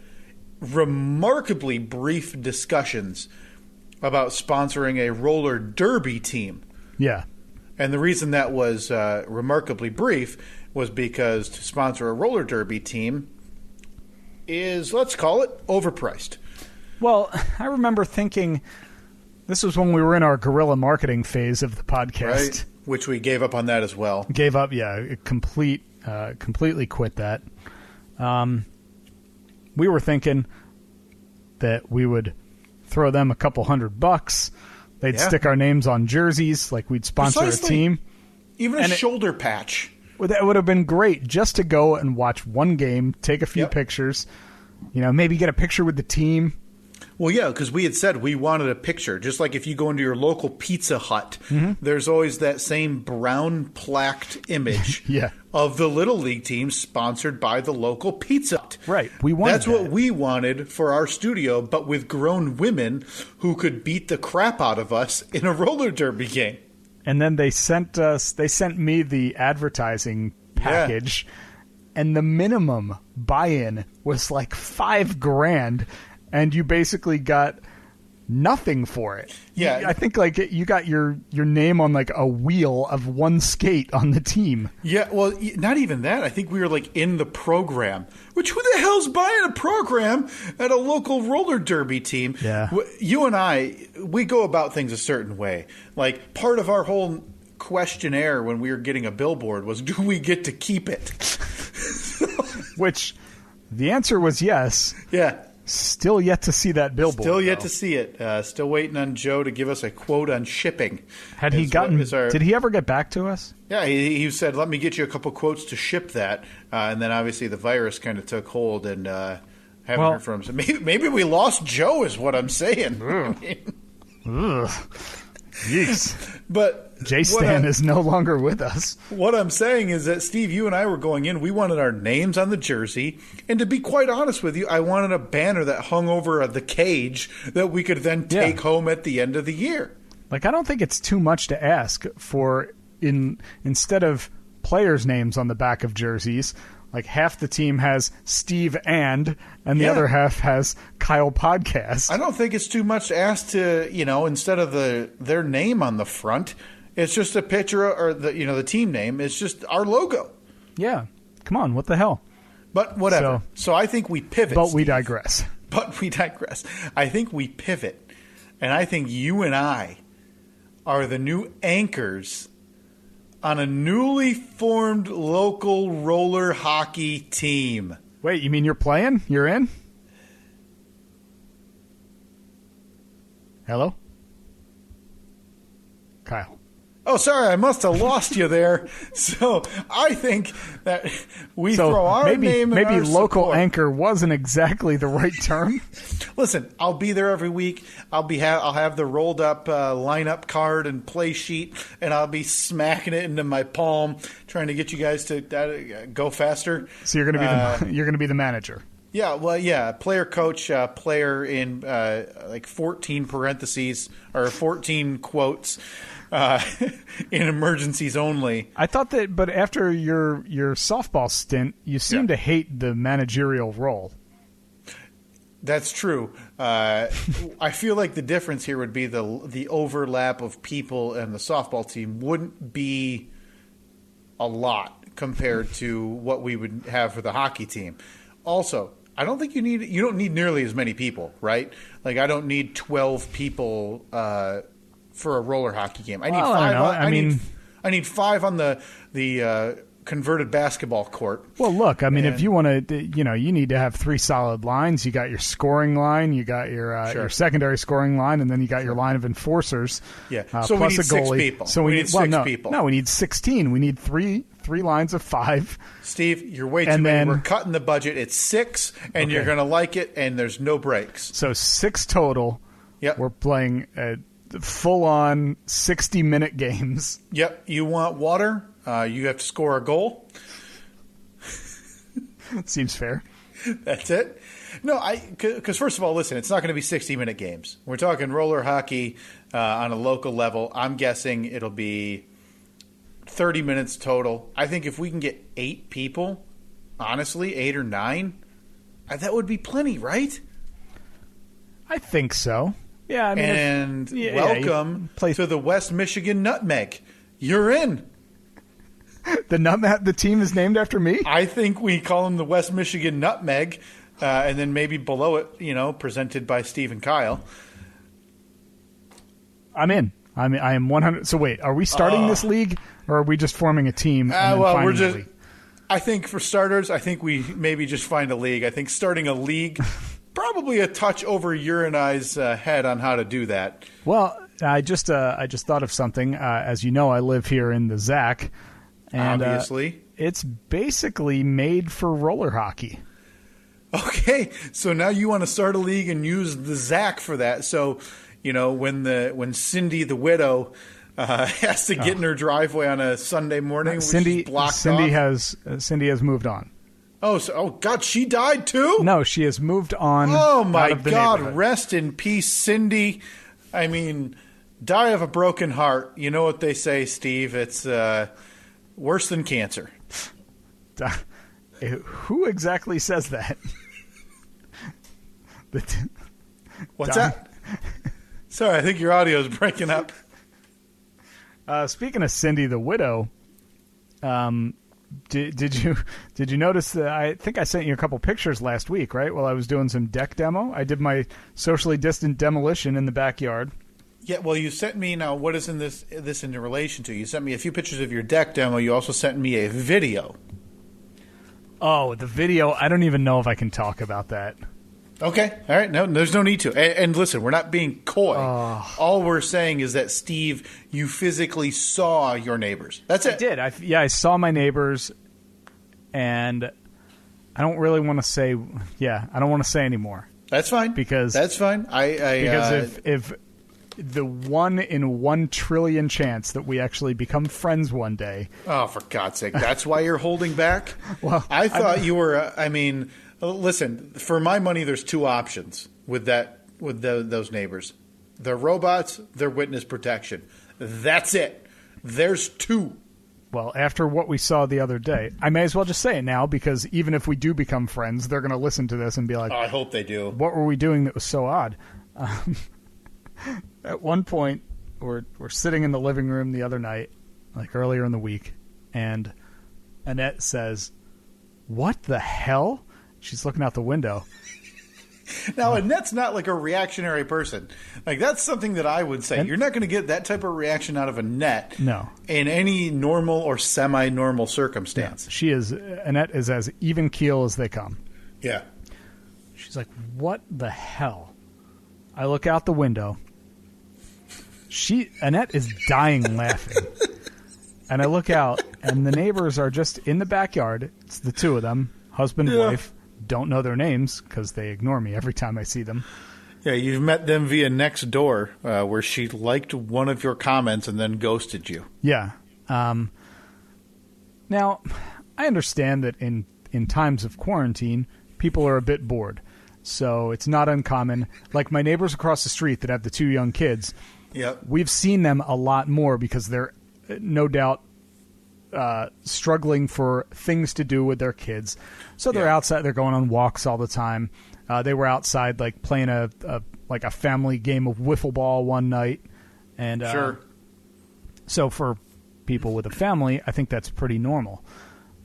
remarkably brief discussions about sponsoring a roller derby team. Yeah. And the reason that was remarkably brief was because to sponsor a roller derby team is, let's call it, overpriced. Well, I remember thinking, this was when we were in our guerrilla marketing phase of the podcast. Right, which we gave up on that as well. Gave up, yeah, completely quit that. We were thinking that we would throw them a couple $100. They'd stick our names on jerseys, like we'd sponsor a team. Even a shoulder patch. Well, that would have been great, just to go and watch one game, take a few pictures, maybe get a picture with the team. Well, yeah, because we had said we wanted a picture. Just like if you go into your local Pizza Hut, there's always that same brown plaqued image of the Little League team sponsored by the local Pizza Hut. Right. That's what we wanted for our studio, but with grown women who could beat the crap out of us in a roller derby game. And then they sent me the advertising package, and the minimum buy-in was like $5,000. And you basically got nothing for it. Yeah. I think like you got your name on like a wheel of one skate on the team. Yeah, well, not even that. I think we were like in the program. Which, who the hell's buying a program at a local roller derby team? Yeah. You and I, we go about things a certain way. Like part of our whole questionnaire when we were getting a billboard was, do we get to keep it? Which the answer was yes. Yeah. Still yet to see that billboard. Still yet to see it. Still waiting on Joe to give us a quote on shipping. Had he gotten? Did he ever get back to us? Yeah, he said, "Let me get you a couple quotes to ship that." And then obviously the virus kind of took hold, and haven't heard from him. So maybe we lost Joe, is what I'm saying. Yeeks. But J-Stan is no longer with us. What I'm saying is that, Steve, you and I were going in. We wanted our names on the jersey. And to be quite honest with you, I wanted a banner that hung over the cage that we could then take home at the end of the year. Like, I don't think it's too much to ask for, instead of players' names on the back of jerseys, like half the team has Steve and the other half has Kyle Podcast. I don't think it's too much to ask to, instead of their name on the front, it's just a picture or the team name. It's just our logo. Yeah. Come on. What the hell? But whatever. So I think we pivot. But we digress. I think we pivot. And I think you and I are the new anchors on a newly formed local roller hockey team. Wait, you mean you're playing? You're in? Hello? Kyle. Oh, sorry, I must have lost you there. So I think that we throw our name in maybe our local support. anchor wasn't exactly the right term. Listen, I'll be there every week. I'll have the rolled up lineup card and play sheet, and I'll be smacking it into my palm, trying to get you guys to go faster. So you're going to be the manager. Yeah, well, yeah, player, coach, player in like 14 parentheses or 14 quotes. In emergencies only. I thought that, but after your softball stint, you seem to hate the managerial role. That's true. I feel like the difference here would be the overlap of people and the softball team wouldn't be a lot compared to what we would have for the hockey team. Also, I don't think you don't need nearly as many people, right? Like I don't need 12 people for a roller hockey game. I need five. I need 5 on the converted basketball court. Well, look, I mean, if you want to, you need to have 3 solid lines. You got your scoring line, you got your secondary scoring line, and then you got your line of enforcers. Yeah. So plus we need a goalie. 6 people. So we need 6 people. No, we need 16. We need three lines of 5. Steve, you're way too many. We're cutting the budget. It's 6, and you're going to like it, and there's no breaks. So 6 total. Yep. We're playing full-on 60-minute games. Yep. You want water? You have to score a goal. Seems fair. That's it. No, because first of all, listen, it's not going to be 60-minute games. We're talking roller hockey on a local level. I'm guessing it'll be 30 minutes total. I think if we can get 8 people, honestly, 8 or 9, that would be plenty, right? I think so. Yeah, I mean, welcome to the West Michigan Nutmeg. You're in. The team is named after me? I think we call them the West Michigan Nutmeg, and then maybe below it, presented by Steve and Kyle. I'm in. I am 100. So wait, are we starting this league, or are we just forming a team? We're just. I think for starters, I think we maybe just find a league. I think starting a league, probably a touch over your and I's head on how to do that. Well, I just thought of something. As you know, I live here in the ZAC. And, obviously. It's basically made for roller hockey. Okay, so now you want to start a league and use the ZAC for that. So, when Cindy the widow has to get in her driveway on a Sunday morning, Cindy has moved on. Oh God, she died too? No, she has moved on. Oh my God, rest in peace, Cindy. I mean, die of a broken heart. You know what they say, Steve? It's worse than cancer. Who exactly says that? What's that? Sorry, I think your audio is breaking up. Speaking of Cindy the widow, did you notice that? I think I sent you a couple pictures last week, right? While I was doing some deck demo, I did my socially distant demolition in the backyard. Yeah, well, you sent me now. What is in this in relation to? You sent me a few pictures of your deck demo. You also sent me a video. Oh, the video! I don't even know if I can talk about that. Okay, all right. No, there's no need to. And listen, we're not being coy. All we're saying is that Steve, you physically saw your neighbors. That's it. I did. I saw my neighbors, and I don't really want to say. Yeah, I don't want to say anymore. That's fine. Because that's fine. Because if the 1 in 1 trillion chance that we actually become friends one day. Oh, for God's sake! That's why you're holding back. Well, I thought you were. Listen. For my money, there's 2 options with those neighbors. They're robots. They're witness protection. That's it. There's 2. Well, after what we saw the other day, I may as well just say it now, because even if we do become friends, they're going to listen to this and be like, I hope they do. What were we doing that was so odd? At one point, we're sitting in the living room the other night, like earlier in the week, and Annette says, "What the hell?" She's looking out the window. Now, Annette's not like a reactionary person. Like, that's something that I would say. You're not going to get that type of reaction out of Annette. No. In any normal or semi-normal circumstance. Yeah. Annette is as even keel as they come. Yeah. She's like, "What the hell?" I look out the window. Annette is dying laughing. And I look out, and the neighbors are just in the backyard. It's the 2 of them, husband and wife. Don't know their names because they ignore me every time I see them. Yeah, you've met them via Nextdoor, where she liked one of your comments and then ghosted you. Yeah. Now, I understand that in times of quarantine, people are a bit bored. So it's not uncommon. Like my neighbors across the street that have the 2 young kids, yep. We've seen them a lot more because they're no doubt struggling for things to do with their kids. So they're outside. They're going on walks all the time. They were outside, like playing a family game of wiffle ball one night. And sure. So for people with a family, I think that's pretty normal.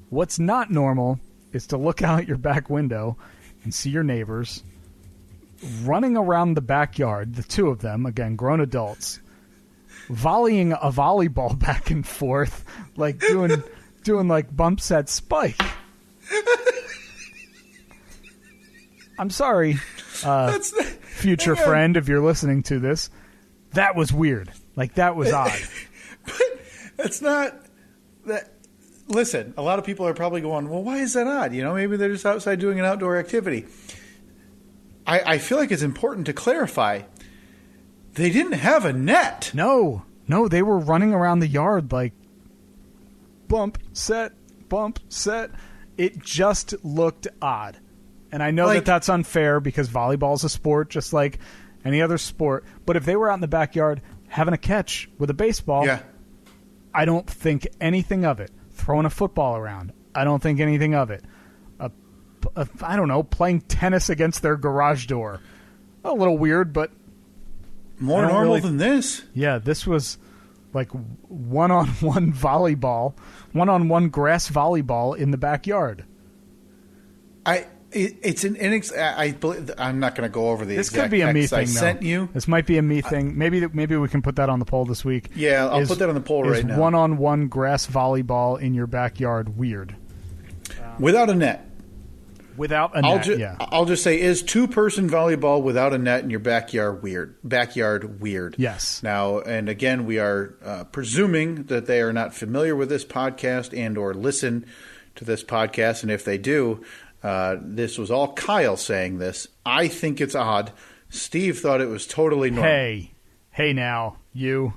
What's not normal is to look out your back window and see your neighbors running around the backyard, the two of them, again, grown adults, volleying a volleyball back and forth, like doing like bump set spike. I'm sorry, future friend, if you're listening to this. That was weird. Like, that was odd. But that's not that. Listen, a lot of people are probably going, well, why is that odd? You know, maybe they're just outside doing an outdoor activity. I feel like it's important to clarify. They didn't have a net. No, they were running around the yard like bump, set, bump, set. It just looked odd. And I know that that's unfair because volleyball is a sport just like any other sport. But if they were out in the backyard having a catch with a baseball, I don't think anything of it. Throwing a football around, I don't think anything of it. I don't know, playing tennis against their garage door. A little weird, but more normal than this. Yeah, this was like one-on-one volleyball, one-on-one grass volleyball in the backyard. I believe, I'm not going to go over the this exact could be a me text I thing, sent you. This might be a me thing. Maybe we can put that on the poll this week. Yeah, I'll put that on the poll right now. One-on-one grass volleyball in your backyard weird? Without a net. Without a net, I'll just say, is two-person volleyball without a net in your backyard weird? Backyard weird. Yes. Now, and again, we are presuming that they are not familiar with this podcast and or listen to this podcast, and if they do, this was all Kyle saying this. I think it's odd. Steve thought it was totally normal. Hey now, you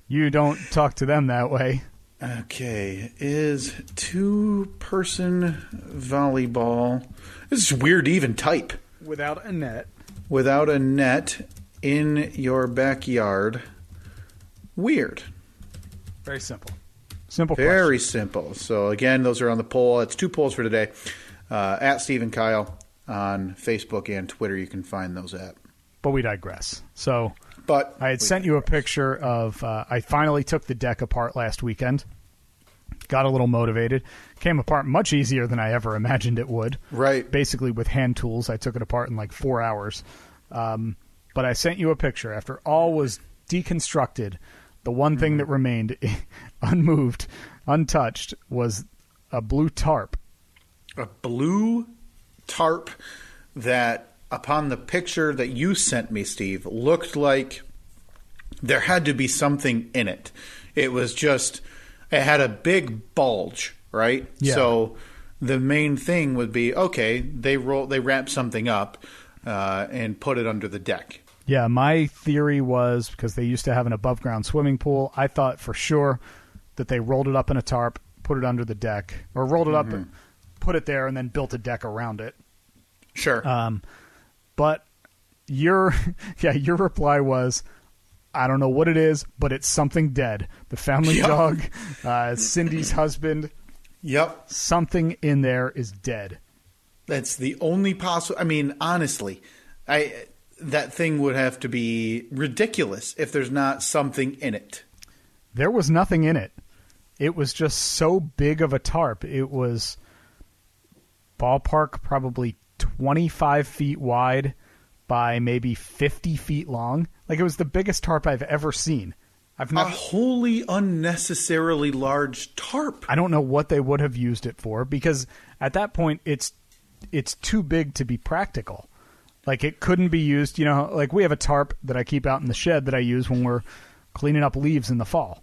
don't talk to them that way. Okay, is two-person volleyball... This is weird to even type. Without a net. Without a net in your backyard. Weird. Very simple. Very simple. So, again, those are on the poll. It's 2 polls for today. At Steve and Kyle on Facebook and Twitter. You can find those at. But we digress. So... But I had sent you a picture of, I finally took the deck apart last weekend. Got a little motivated. Came apart much easier than I ever imagined it would. Right. Basically with hand tools. I took it apart in like 4 hours. But I sent you a picture. After all was deconstructed, the one thing that remained unmoved, untouched, was a blue tarp. A blue tarp that... upon the picture that you sent me, Steve, looked like there had to be something in it. It was just, it had a big bulge, right? Yeah. So the main thing would be, okay, they wrap something up and put it under the deck. Yeah, my theory was, because they used to have an above-ground swimming pool, I thought for sure that they rolled it up in a tarp, put it under the deck, or rolled it up and put it there and then built a deck around it. Sure. But your reply was, I don't know what it is, but it's something dead. The family dog, Cindy's husband. Yep. Something in there is dead. That's the only possible. I mean, honestly, that thing would have to be ridiculous if there's not something in it. There was nothing in it. It was just so big of a tarp. It was ballpark probably 25 feet wide by maybe 50 feet long. Like, it was the biggest tarp I've ever seen. A wholly unnecessarily large tarp. I don't know what they would have used it for, because at that point it's too big to be practical. Like, it couldn't be used, like we have a tarp that I keep out in the shed that I use when we're cleaning up leaves in the fall.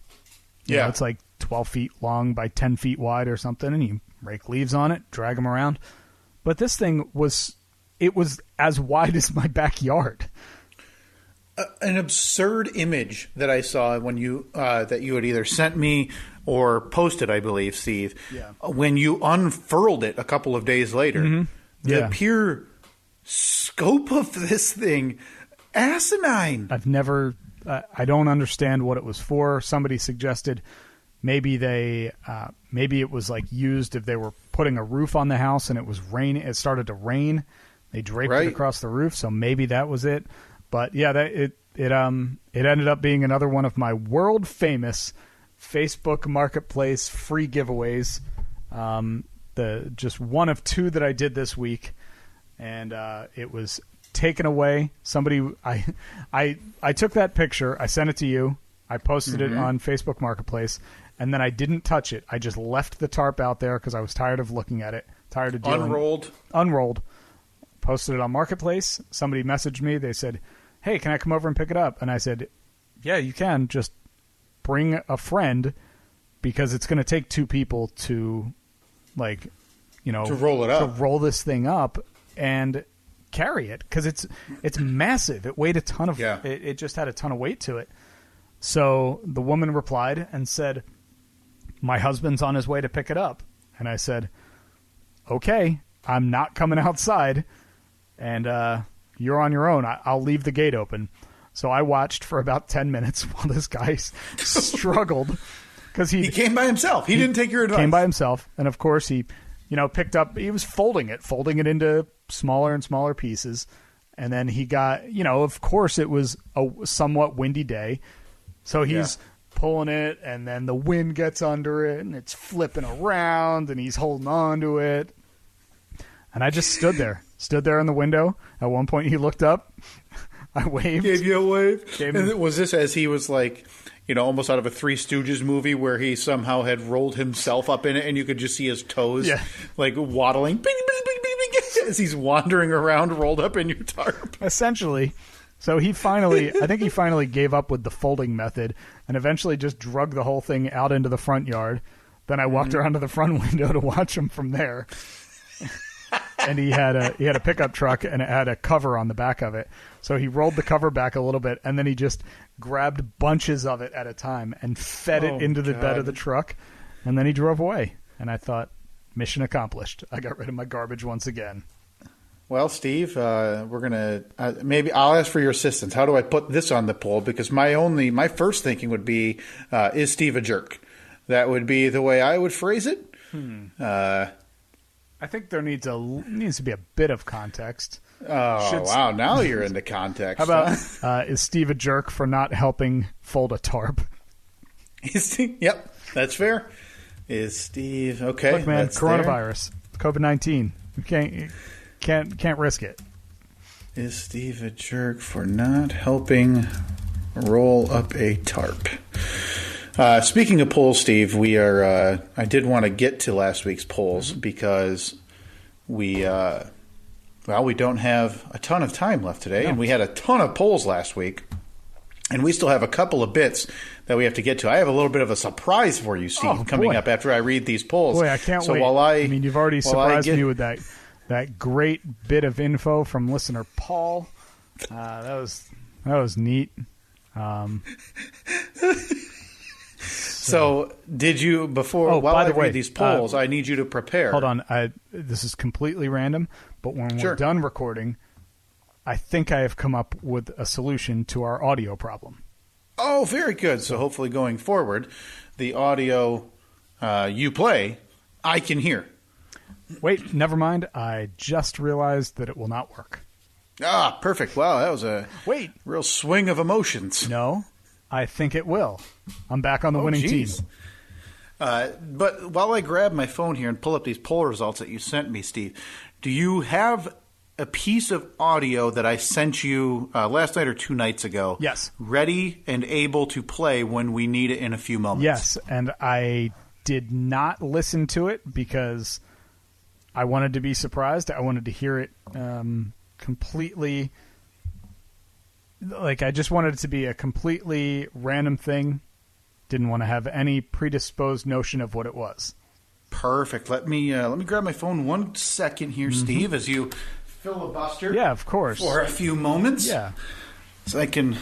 You know, it's like 12 feet long by 10 feet wide or something, and you rake leaves on it, drag them around. But this thing was as wide as my backyard. An absurd image that I saw when you that you had either sent me or posted, I believe, Steve. Yeah. When you unfurled it a couple of days later, the pure scope of this thing, asinine. I don't understand what it was for. Somebody suggested maybe it was like used if they were putting a roof on the house and it started to rain. They draped it across the roof, so maybe that was it. But yeah, it ended up being another one of my world famous Facebook Marketplace free giveaways. just one of two that I did this week, and it was taken away. Somebody, I took that picture, I sent it to you, I posted it on Facebook Marketplace, and then I didn't touch it. I just left the tarp out there because I was tired of looking at it, tired of dealing. Unrolled. Posted it on Marketplace. Somebody messaged me. They said, "Hey, can I come over and pick it up?" And I said, "Yeah, you can. Just bring a friend, because it's going to take two people to, like, to roll it up, to roll this thing up and carry it, because it's massive. It weighed a ton of. Yeah. It just had a ton of weight to it." So the woman replied and said, "My husband's on his way to pick it up." And I said, "Okay, I'm not coming outside, and you're on your own. I'll leave the gate open." So I watched for about 10 minutes while this guy struggled, because he came by himself. He didn't take your advice. Came by himself, and of course he, picked up. He was folding it into smaller and smaller pieces, and then he got, of course it was a somewhat windy day, so he's pulling it, and then the wind gets under it, and it's flipping around, and he's holding on to it. And I just stood there in the window. At one point, he looked up. I waved. Gave you a wave? And was this as he was like, almost out of a Three Stooges movie where he somehow had rolled himself up in it, and you could just see his toes like waddling bing, bing, bing, bing, bing, as he's wandering around rolled up in your tarp? Essentially. So I think he finally gave up with the folding method and eventually just drug the whole thing out into the front yard. Then I walked around to the front window to watch him from there. And he had a pickup truck, and it had a cover on the back of it. So he rolled the cover back a little bit, and then he just grabbed bunches of it at a time and fed it into the bed of the truck, and then he drove away. And I thought, mission accomplished. I got rid of my garbage once again. Well, Steve, we're gonna maybe I'll ask for your assistance. How do I put this on the poll? Because my first thinking would be, is Steve a jerk? That would be the way I would phrase it. I think there needs to be a bit of context. Oh, wow. Now you're into context. How about, is Steve a jerk for not helping fold a tarp? Yep, that's fair. Is Steve... Okay. Look, man, coronavirus, COVID-19. You can't risk it. Is Steve a jerk for not helping roll up a tarp? Speaking of polls, Steve, we are. I did want to get to last week's polls because we don't have a ton of time left today, and we had a ton of polls last week, and we still have a couple of bits that we have to get to. I have a little bit of a surprise for you, Steve, coming up after I read these polls. Boy, I can't wait. I mean, you've already surprised me with that great bit of info from listener Paul. That was neat. So, did you, while I read these polls, I need you to prepare. Hold on. This is completely random, but when we're done recording, I think I have come up with a solution to our audio problem. Oh, very good. So, hopefully going forward, the audio you play, I can hear. Wait, never mind. I just realized that it will not work. Ah, perfect. Wow, that was a real swing of emotions. No. I think it will. I'm back on the winning team. But while I grab my phone here and pull up these poll results that you sent me, Steve, do you have a piece of audio that I sent you last night or 2 nights ago? Yes. Ready and able to play when we need it in a few moments? Yes, and I did not listen to it because I wanted to be surprised. I wanted to hear it completely... Like, I just wanted it to be a completely random thing. Didn't want to have any predisposed notion of what it was. Perfect. Let me grab my phone 1 second here, Steve, as you filibuster. Yeah, of course. For a few moments. Yeah. So I can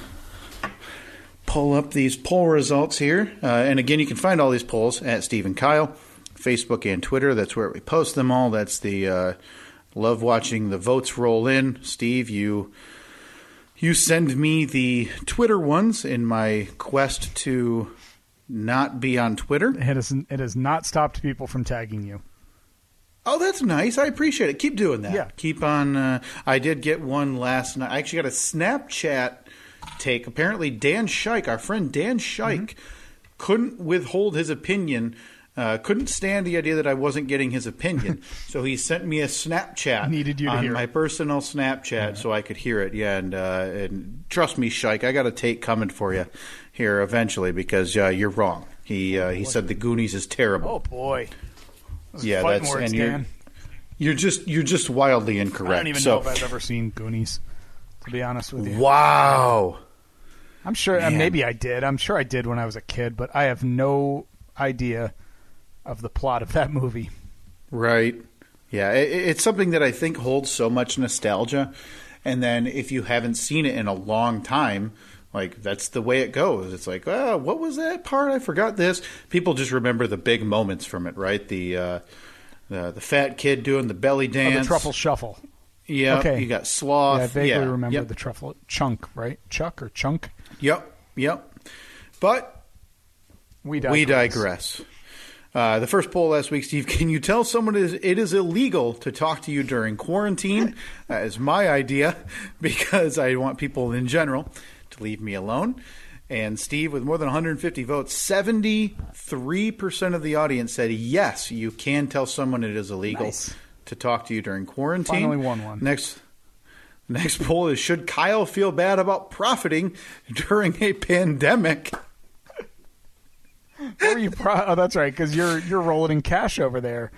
pull up these poll results here. And again, you can find all these polls at Steve and Kyle, Facebook and Twitter. That's where we post them all. That's the love watching the votes roll in. Steve, you send me the Twitter ones in my quest to not be on Twitter. It has not stopped people from tagging you. Oh, that's nice. I appreciate it. Keep doing that. Yeah. Keep on. I did get one last night. I actually got a Snapchat take. Apparently, Dan Scheich, our friend Dan Scheich, couldn't withhold his opinion couldn't stand the idea that I wasn't getting his opinion. So he sent me a Snapchat Needed you to on hear my it. personal Snapchat so I could hear it. Yeah, and trust me, Shike, I got a take coming for you here eventually because you're wrong. He said the Goonies is terrible. Oh boy. Those Yeah, fighting that's words, and Dan. you're just wildly incorrect. I don't even know if I've ever seen Goonies, to be honest with you. Wow. I'm sure, Man. maybe I did. I'm sure I did when I was a kid, but I have no idea of the plot of that movie. Right. Yeah, it's something that I think holds so much nostalgia. And then if you haven't seen it in a long time, like that's the way it goes. It's like, oh, what was that part? I forgot this. People just remember the big moments from it, right? The fat kid doing the belly dance. Oh, the truffle shuffle. Yeah. Okay. You got sloth. Yeah, I vaguely remember Yep. the truffle. Chunk, right? Chuck or chunk? Yep. But We digress. we digress. The first poll last week, Steve, can you tell someone it is illegal to talk to you during quarantine? That is my idea because I want people in general to leave me alone. And Steve, with more than 150 votes, 73% of the audience said, yes, you can tell someone it is illegal Nice. to talk to you during quarantine. Finally won one. Next poll is, should Kyle feel bad about profiting during a pandemic? What were you oh, that's right, because you're rolling in cash over there.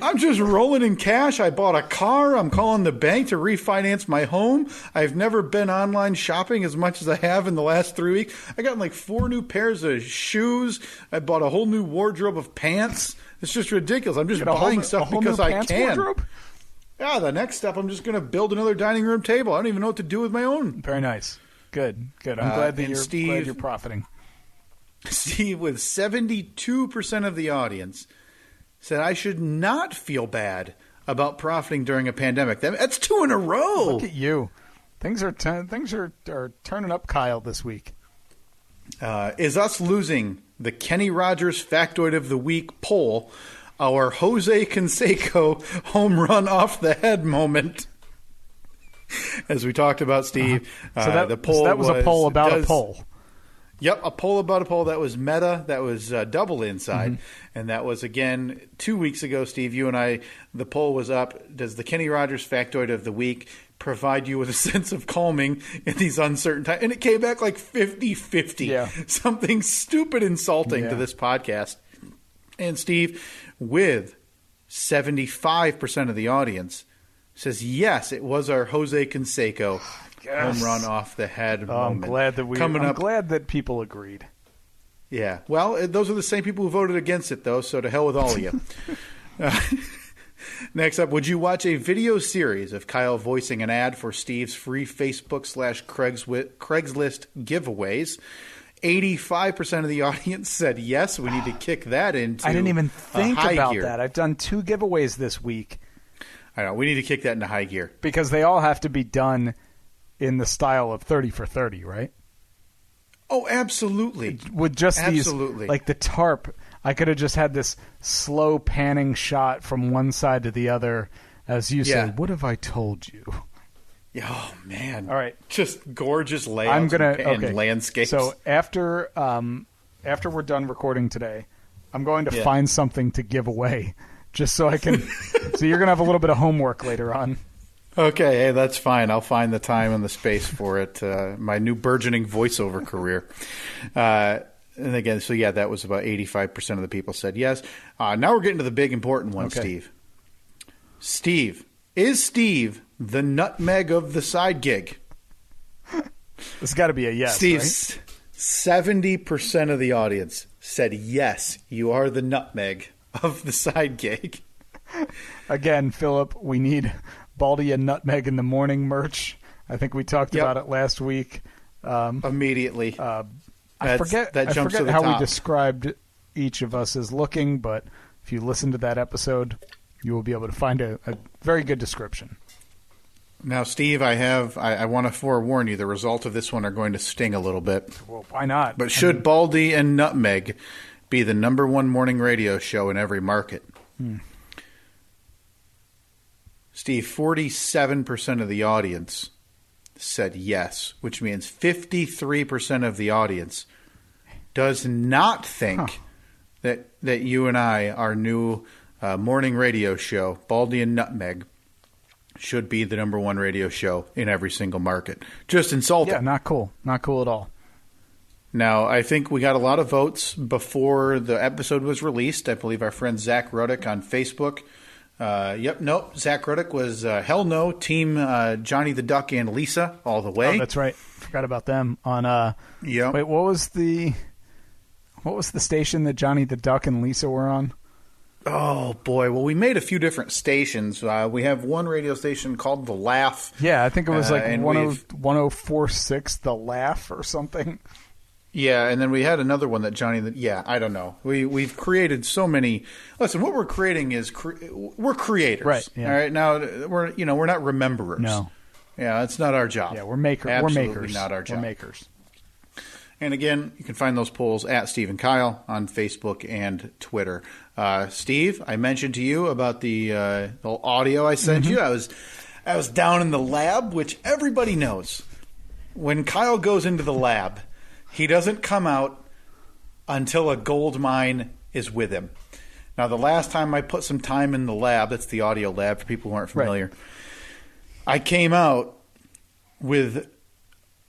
I'm just rolling in cash. I bought a car. I'm calling the bank to refinance my home. I've never been online shopping as much as I have in the last 3 weeks. I got like 4 new pairs of shoes. I bought a whole new wardrobe of pants. It's just ridiculous. I'm just buying stuff because I can. Wardrobe? Yeah, the next step, I'm just going to build another dining room table. I don't even know what to do with my own. Very nice. Good. I'm glad that and you're profiting. Steve, with 72% of the audience, said I should not feel bad about profiting during a pandemic. That's 2 in a row. Look at you. Things are turning up, Kyle, this week. Is us losing the Kenny Rogers Factoid of the Week poll our Jose Canseco home run off the head moment? As we talked about, Steve, the poll that was a poll about a poll. Yep, a poll about a poll. That was meta. That was double inside. Mm-hmm. And that was, again, 2 weeks ago, Steve, you and I, the poll was up. Does the Kenny Rogers Factoid of the Week provide you with a sense of calming in these uncertain times? And it came back like 50-50. Yeah. Something stupid insulting to Yeah. this podcast. And Steve, with 75% of the audience, says, yes, it was our Jose Canseco home run off the head moment. I'm glad that people agreed. Yeah. Well, those are the same people who voted against it, though, so to hell with all of you. Next up, would you watch a video series of Kyle voicing an ad for Steve's free Facebook/Craigslist giveaways? 85% of the audience said yes. We need to kick that into I didn't even think high about gear. that. I've done 2 giveaways this week I know. We need to kick that into high gear. because they all have to be done in the style of 30 for 30, right? Oh, absolutely. With just Absolutely. these, like the tarp, I could have just had this slow panning shot from one side to the other as you say, what have I told you? Oh, man. All right. Just gorgeous layouts and landscapes. So after we're done recording today, I'm going to find something to give away just so I can so you're going to have a little bit of homework later on. Okay, hey, that's fine. I'll find the time and the space for it. My new burgeoning voiceover career. And again, so yeah, that was about 85% of the people said yes. Now we're getting to the big important one, Okay. Steve. Steve, is Steve the nutmeg of the side gig? It's got to be a yes, Steve, right? 70% of the audience said yes, you are the nutmeg of the side gig. Again, Philip, we need Baldy and Nutmeg in the Morning merch. I think we talked about it last week. Immediately. I forget to the how we top. described each of us as looking, but if you listen to that episode, you will be able to find a very good description. Now, Steve, I want to forewarn you, the results of this one are going to sting a little bit. Well, why not? But should Baldy and Nutmeg be the #1 morning radio show in every market? Steve, 47% of the audience said yes, which means 53% of the audience does not think that you and I, our new morning radio show, Baldy and Nutmeg, should be the number one radio show in every single market. Just insulting. Yeah, not cool. Not cool at all. Now, I think we got a lot of votes before the episode was released. I believe our friend Zach Ruddick on Facebook. Zach Ruddick was hell no, team Johnny the Duck and Lisa all the way. Oh, that's right. Forgot about them on Yep. Wait, what was the station that Johnny the Duck and Lisa were on? Oh boy, well we made a few different stations. We have one radio station called The Laugh. Yeah, I think it was like 1046 The Laugh or something. Yeah, and then we had another one that I don't know. We've created so many. Listen, what we're creating is we're creators, right? Yeah. All right, now we're not rememberers. No, yeah, it's not our job. Yeah, we're makers. Absolutely we're makers. Not our job. We're makers. And again, you can find those polls at Steve and Kyle on Facebook and Twitter. Steve, I mentioned to you about the audio I sent you. I was down in the lab, which everybody knows. When Kyle goes into the lab, he doesn't come out until a gold mine is with him. Now, the last time I put some time in the lab, that's the audio lab for people who aren't familiar, right. I came out with,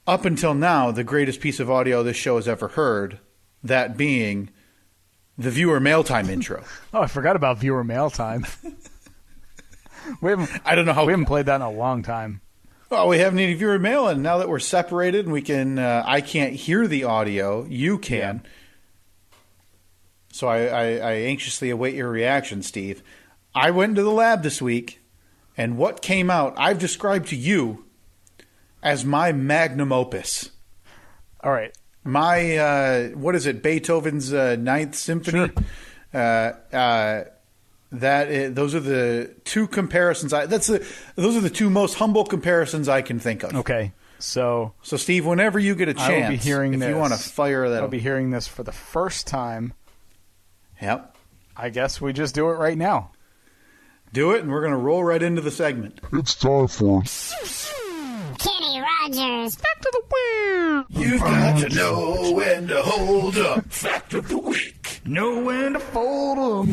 up until now, the greatest piece of audio this show has ever heard, that being the viewer mail time intro. Oh, I forgot about viewer mail time. We haven't played that in a long time. Well, we haven't any viewer mail, and now that we're separated and we can, I can't hear the audio, you can. Yeah. So I anxiously await your reaction, Steve. I went into the lab this week, and what came out, I've described to you as my magnum opus. All right. My, what is it, Beethoven's Ninth Symphony? Sure. Those are the two comparisons. Those are the two most humble comparisons I can think of. Okay, so Steve, whenever you get a chance, I will be hearing if this, you want to fire that, I'll be hearing this for the first time. Yep. I guess we just do it right now. Do it, and we're going to roll right into the segment. It's time for Kenny Rogers. Fact of the week. You've got to know when to hold up. Fact of the week. Know when to fold 'em.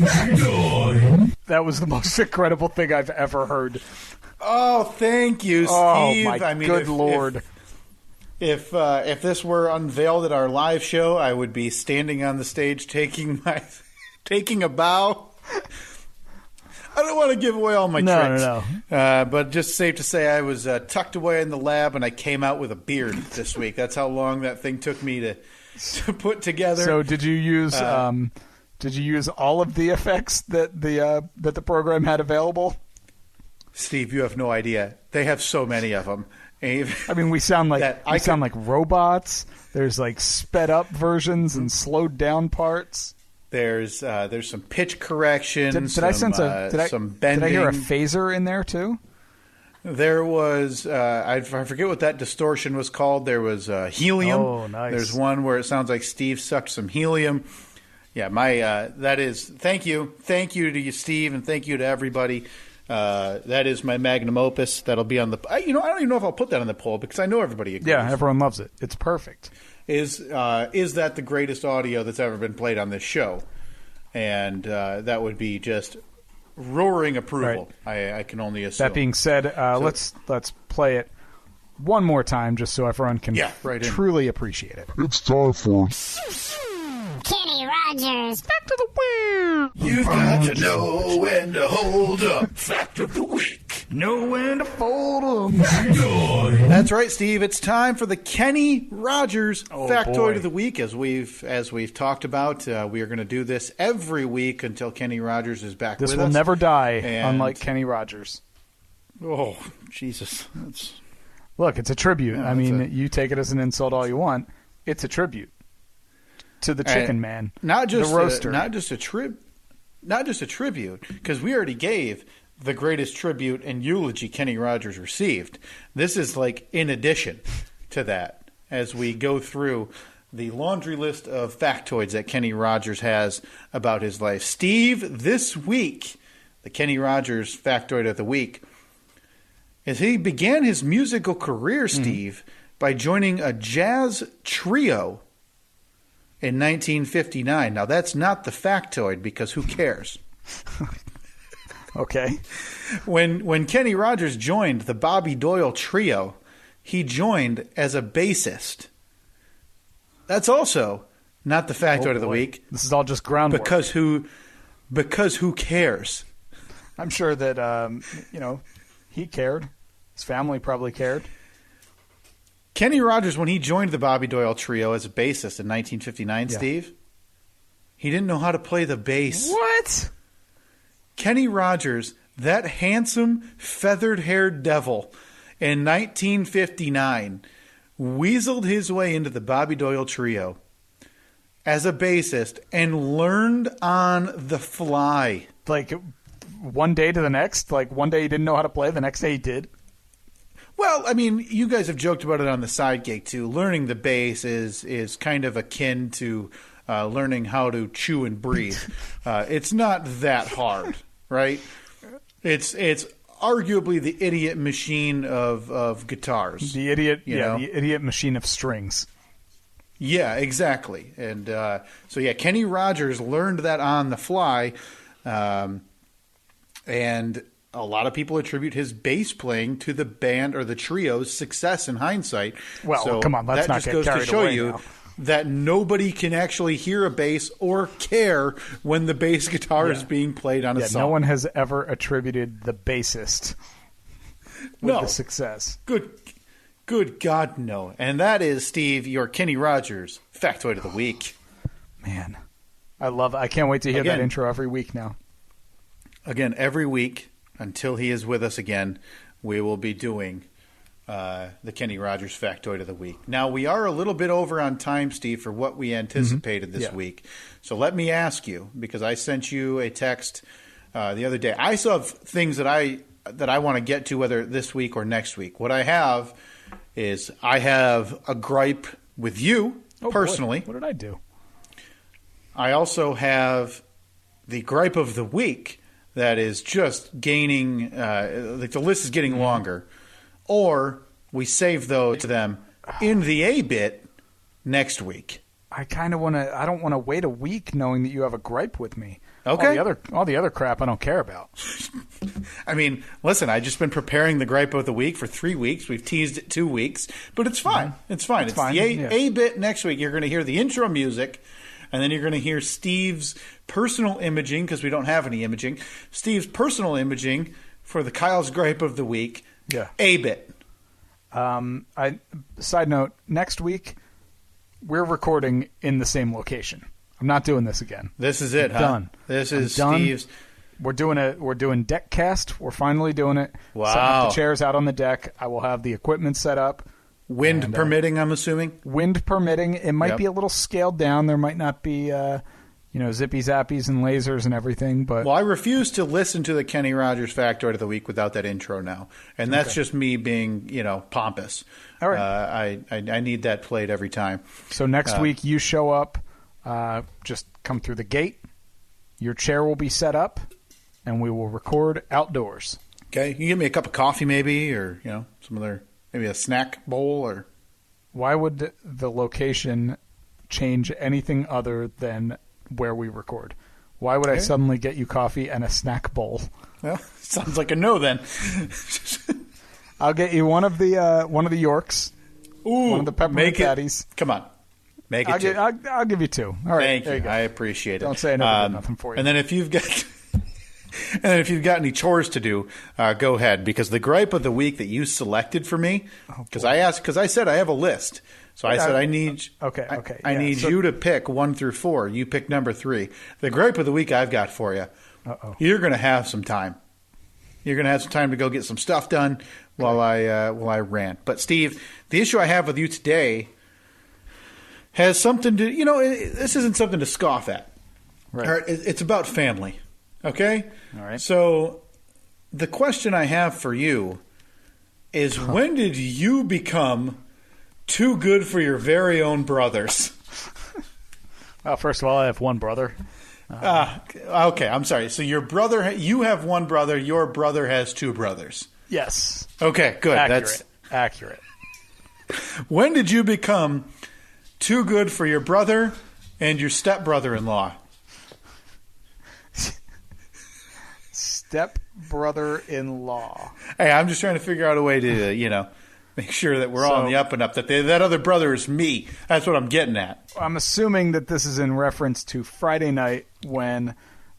That was the most incredible thing I've ever heard. Oh, thank you, Steve. Oh, my good Lord. If this were unveiled at our live show, I would be standing on the stage taking a bow. I don't want to give away all my tricks. No. But just safe to say I was tucked away in the lab, and I came out with a beard this week. That's how long that thing took me to put together. So did you use all of the effects that the program had available? Steve, you have no idea. They have so many of them. I mean, we sound like like robots. There's like sped up versions and slowed down parts. There's some pitch correction. Did I sense some bending? Did I hear a phaser in there too? There was I forget what that distortion was called. There was helium. Oh, nice. There's one where it sounds like Steve sucked some helium. Yeah, that is. Thank you to you, Steve, and thank you to everybody. That is my magnum opus. That'll be on the. I don't even know if I'll put that on the poll because I know everybody agrees. Yeah, everyone loves it. It's perfect. Is that the greatest audio that's ever been played on this show? And that would be just roaring approval. Right. I can only assume. That being said, let's play it one more time just so everyone can truly appreciate it. It's time for Kenny Rogers. Fact of the week. You've got to know when to hold up. Fact of the week. Know when to fold 'em. That's right, Steve. It's time for the Kenny Rogers Factoid of the Week. As we've talked about, we are going to do this every week until Kenny Rogers is back with us. This will never die, unlike Kenny Rogers. Oh, Jesus. Look, it's a tribute. I mean, you take it as an insult all you want. It's a tribute to the chicken man, not just the roaster. Not just a tribute, because we already gave the greatest tribute and eulogy Kenny Rogers received. This is like in addition to that, as we go through the laundry list of factoids that Kenny Rogers has about his life. Steve, this week, the Kenny Rogers Factoid of the Week, is he began his musical career, Steve, by joining a jazz trio in 1959. Now, that's not the factoid because who cares? Okay. When Kenny Rogers joined the Bobby Doyle Trio, he joined as a bassist. That's also not the factoid of the week. This is all just groundwork. Because who cares? I'm sure that, he cared. His family probably cared. Kenny Rogers, when he joined the Bobby Doyle Trio as a bassist in 1959, Steve, he didn't know how to play the bass. What? Kenny Rogers, that handsome, feathered-haired devil, in 1959, weaseled his way into the Bobby Doyle Trio as a bassist and learned on the fly. Like, one day to the next? Like, one day he didn't know how to play, the next day he did? Well, I mean, you guys have joked about it on the side gig, too. Learning the bass is kind of akin to learning how to chew and breathe. It's not that hard, right? It's arguably the idiot machine of guitars. The idiot, the idiot machine of strings. Yeah, exactly. And Kenny Rogers learned that on the fly, and a lot of people attribute his bass playing to the band or the trio's success in hindsight. Well, so come on, let's not get carried away. That just goes to show you that nobody can actually hear a bass or care when the bass guitar is being played on a song. No one has ever attributed the bassist with the success. Good God, no. And that is, Steve, your Kenny Rogers factoid of the week. Man, I can't wait to hear that intro every week now. Again, every week until he is with us again, we will be doing the Kenny Rogers factoid of the week. Now, we are a little bit over on time, Steve, for what we anticipated this week. So let me ask you, because I sent you a text the other day. I still have things that I want to get to, whether this week or next week. What I have is I have a gripe with you personally. Boy. What did I do? I also have the gripe of the week that is just gaining, the list is getting longer. Or we save those to them in the A-bit next week. I kind of want to. I don't want to wait a week knowing that you have a gripe with me. Okay. All the other crap I don't care about. I mean, listen, I've just been preparing the gripe of the week for 3 weeks. We've teased it 2 weeks, but it's fine. It's fine. It's fine. The A-bit next week. You're going to hear the intro music, and then you're going to hear Steve's personal imaging, because we don't have any imaging. Steve's personal imaging for the Kyle's gripe of the week. Yeah. A-bit. Side note, next week, we're recording in the same location. I'm not doing this again. This is it, huh? Done. This is done. Steve's. We're doing deck cast. We're finally doing it. Wow. Setting up the chairs out on the deck. I will have the equipment set up. Wind permitting, I'm assuming? Wind permitting. It might be a little scaled down. There might not be, zippy zappies and lasers and everything. But well, I refuse to listen to the Kenny Rogers factoid of the week without that intro now. And that's just me being, pompous. All right. I need that played every time. So next week you show up, just come through the gate. Your chair will be set up, and we will record outdoors. Okay. You give me a cup of coffee maybe, or, some other, maybe a snack bowl, or... Why would the location change anything other than where we record? Why would I suddenly get you coffee and a snack bowl? Well, sounds like a no then. I'll get you one of the Yorks. Ooh, one of the peppermint patties. Come on. Make it two. I'll give you two. All right. Thank you. I appreciate it. Don't say I never did nothing for you. And then if you've got any chores to do, go ahead, because the gripe of the week that you selected for me, because I said I have a list. So I said I need I need you to pick 1 through 4. You pick number 3. The gripe of the week I've got for you. You're going to have some time. You're going to have some time to go get some stuff done while I rant. But Steve, the issue I have with you today has something to, this isn't something to scoff at. Right. It's about family. Okay? All right. So the question I have for you is, when did you become too good for your very own brothers? Well, first of all, I have one brother. Okay, I'm sorry. So you have one brother, your brother has 2 brothers. Yes. Okay, good. Accurate. When did you become too good for your brother And your stepbrother-in-law. Stepbrother-in-law. Hey, I'm just trying to figure out a way to, make sure that we're all on the up and up. That other brother is me. That's what I'm getting at. I'm assuming that this is in reference to Friday night when,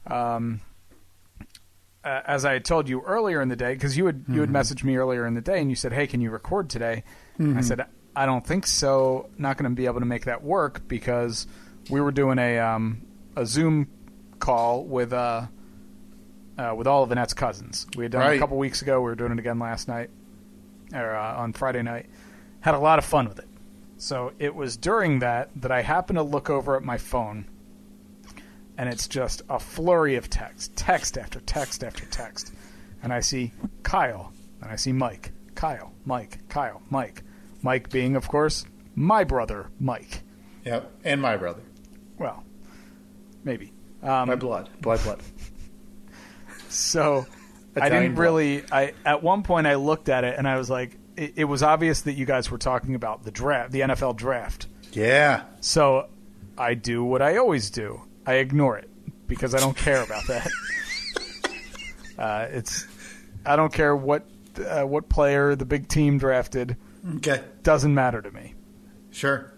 as I had told you earlier in the day, because you had messaged me earlier in the day and you said, hey, can you record today? I said, I don't think so. Not going to be able to make that work because we were doing a Zoom call with all of Annette's cousins. We had done it a couple weeks ago. We were doing it again last night, or on Friday night. Had a lot of fun with it. So it was during that I happened to look over at my phone, and it's just a flurry of text after text after text. And I see Kyle, and I see Mike. Kyle, Mike, Kyle, Mike. Mike being, of course, my brother, Mike. Yep, and my brother. Well, maybe. My blood. So I didn't really... at one point I looked at it, and I was like, it was obvious that you guys were talking about the draft, the NFL draft. Yeah. So I do what I always do. I ignore it because I don't care about that. I don't care what player the big team drafted. Okay. Doesn't matter to me. Sure.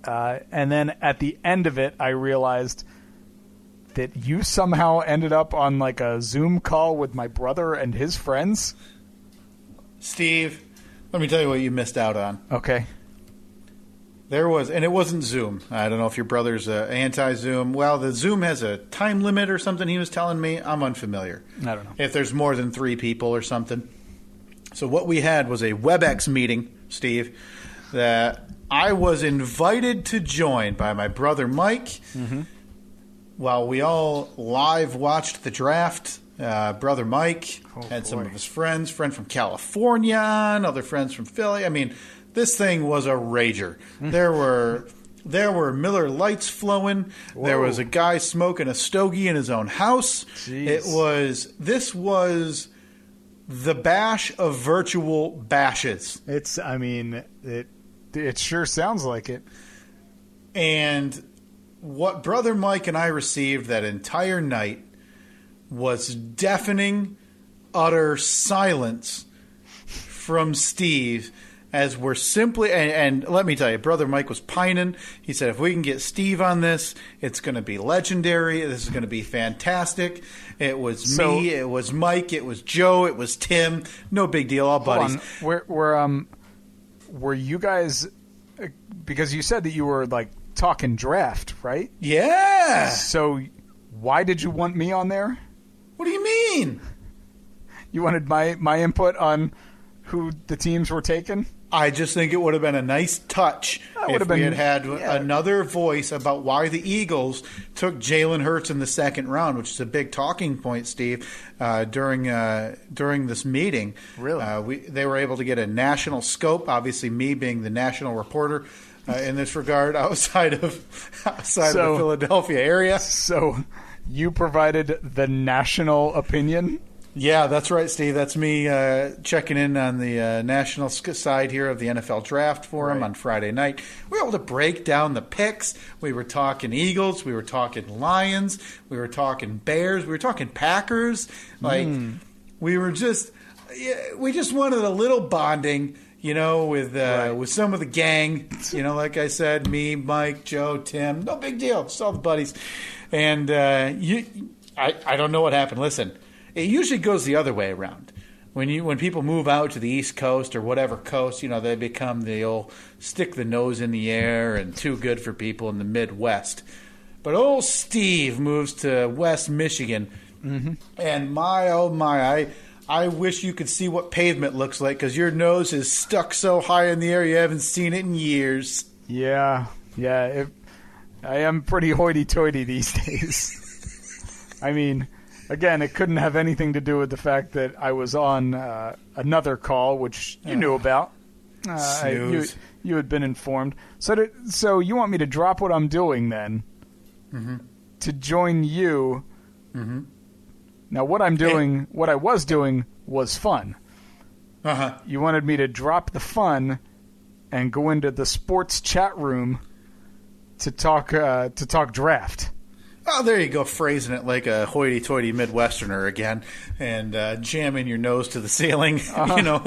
And then at the end of it, I realized that you somehow ended up on like a Zoom call with my brother and his friends. Steve, let me tell you what you missed out on. Okay. There was, and it wasn't Zoom. I don't know if your brother's anti-Zoom. Well, the Zoom has a time limit or something he was telling me. I'm unfamiliar. I don't know. If there's more than 3 people or something. So what we had was a WebEx meeting, Steve, that I was invited to join by my brother Mike. Mm-hmm. While we all live watched the draft, brother Mike had some of his friend from California, and other friends from Philly. I mean, this thing was a rager. There were Miller Lights flowing. Whoa. There was a guy smoking a stogie in his own house. Jeez. This was the bash of virtual bashes. It sure sounds like it. And what Brother Mike and I received that entire night was deafening, utter silence from Steve as we're simply, and let me tell you, Brother Mike was pining. He said, if we can get Steve on this, it's going to be legendary. This is going to be fantastic. It was me, it was Mike, it was Joe, it was Tim. No big deal, all buddies. Were you guys, because you said that you were like talking draft, right? Yeah. So why did you want me on there? What do you mean? You wanted my input on who the teams were taking? I just think it would have been a nice touch if we had another voice about why the Eagles took Jalen Hurts in the second round, which is a big talking point, Steve, during this meeting. Really? They were able to get a national scope, obviously me being the national reporter in this regard outside of the Philadelphia area. So you provided the national opinion? Yeah, that's right, Steve. That's me checking in on the national side here of the NFL Draft Forum on Friday night. We were able to break down the picks. We were talking Eagles. We were talking Lions. We were talking Bears. We were talking Packers. We just wanted a little bonding, with some of the gang. Like I said, me, Mike, Joe, Tim. No big deal. Just all the buddies. And I don't know what happened. Listen. It usually goes the other way around. When people move out to the East Coast or whatever coast, they become the old stick the nose in the air and too good for people in the Midwest. But old Steve moves to West Michigan, and my, oh my, I wish you could see what pavement looks like because your nose is stuck so high in the air you haven't seen it in years. Yeah. I am pretty hoity-toity these days. I mean... Again, it couldn't have anything to do with the fact that I was on another call, which you knew about. You had been informed. So you want me to drop what I'm doing then to join you? Mm-hmm. Now, what I was doing was fun. Uh-huh. You wanted me to drop the fun and go into the sports chat room to talk draft. Oh, there you go, phrasing it like a hoity-toity Midwesterner again, and jamming your nose to the ceiling. I'm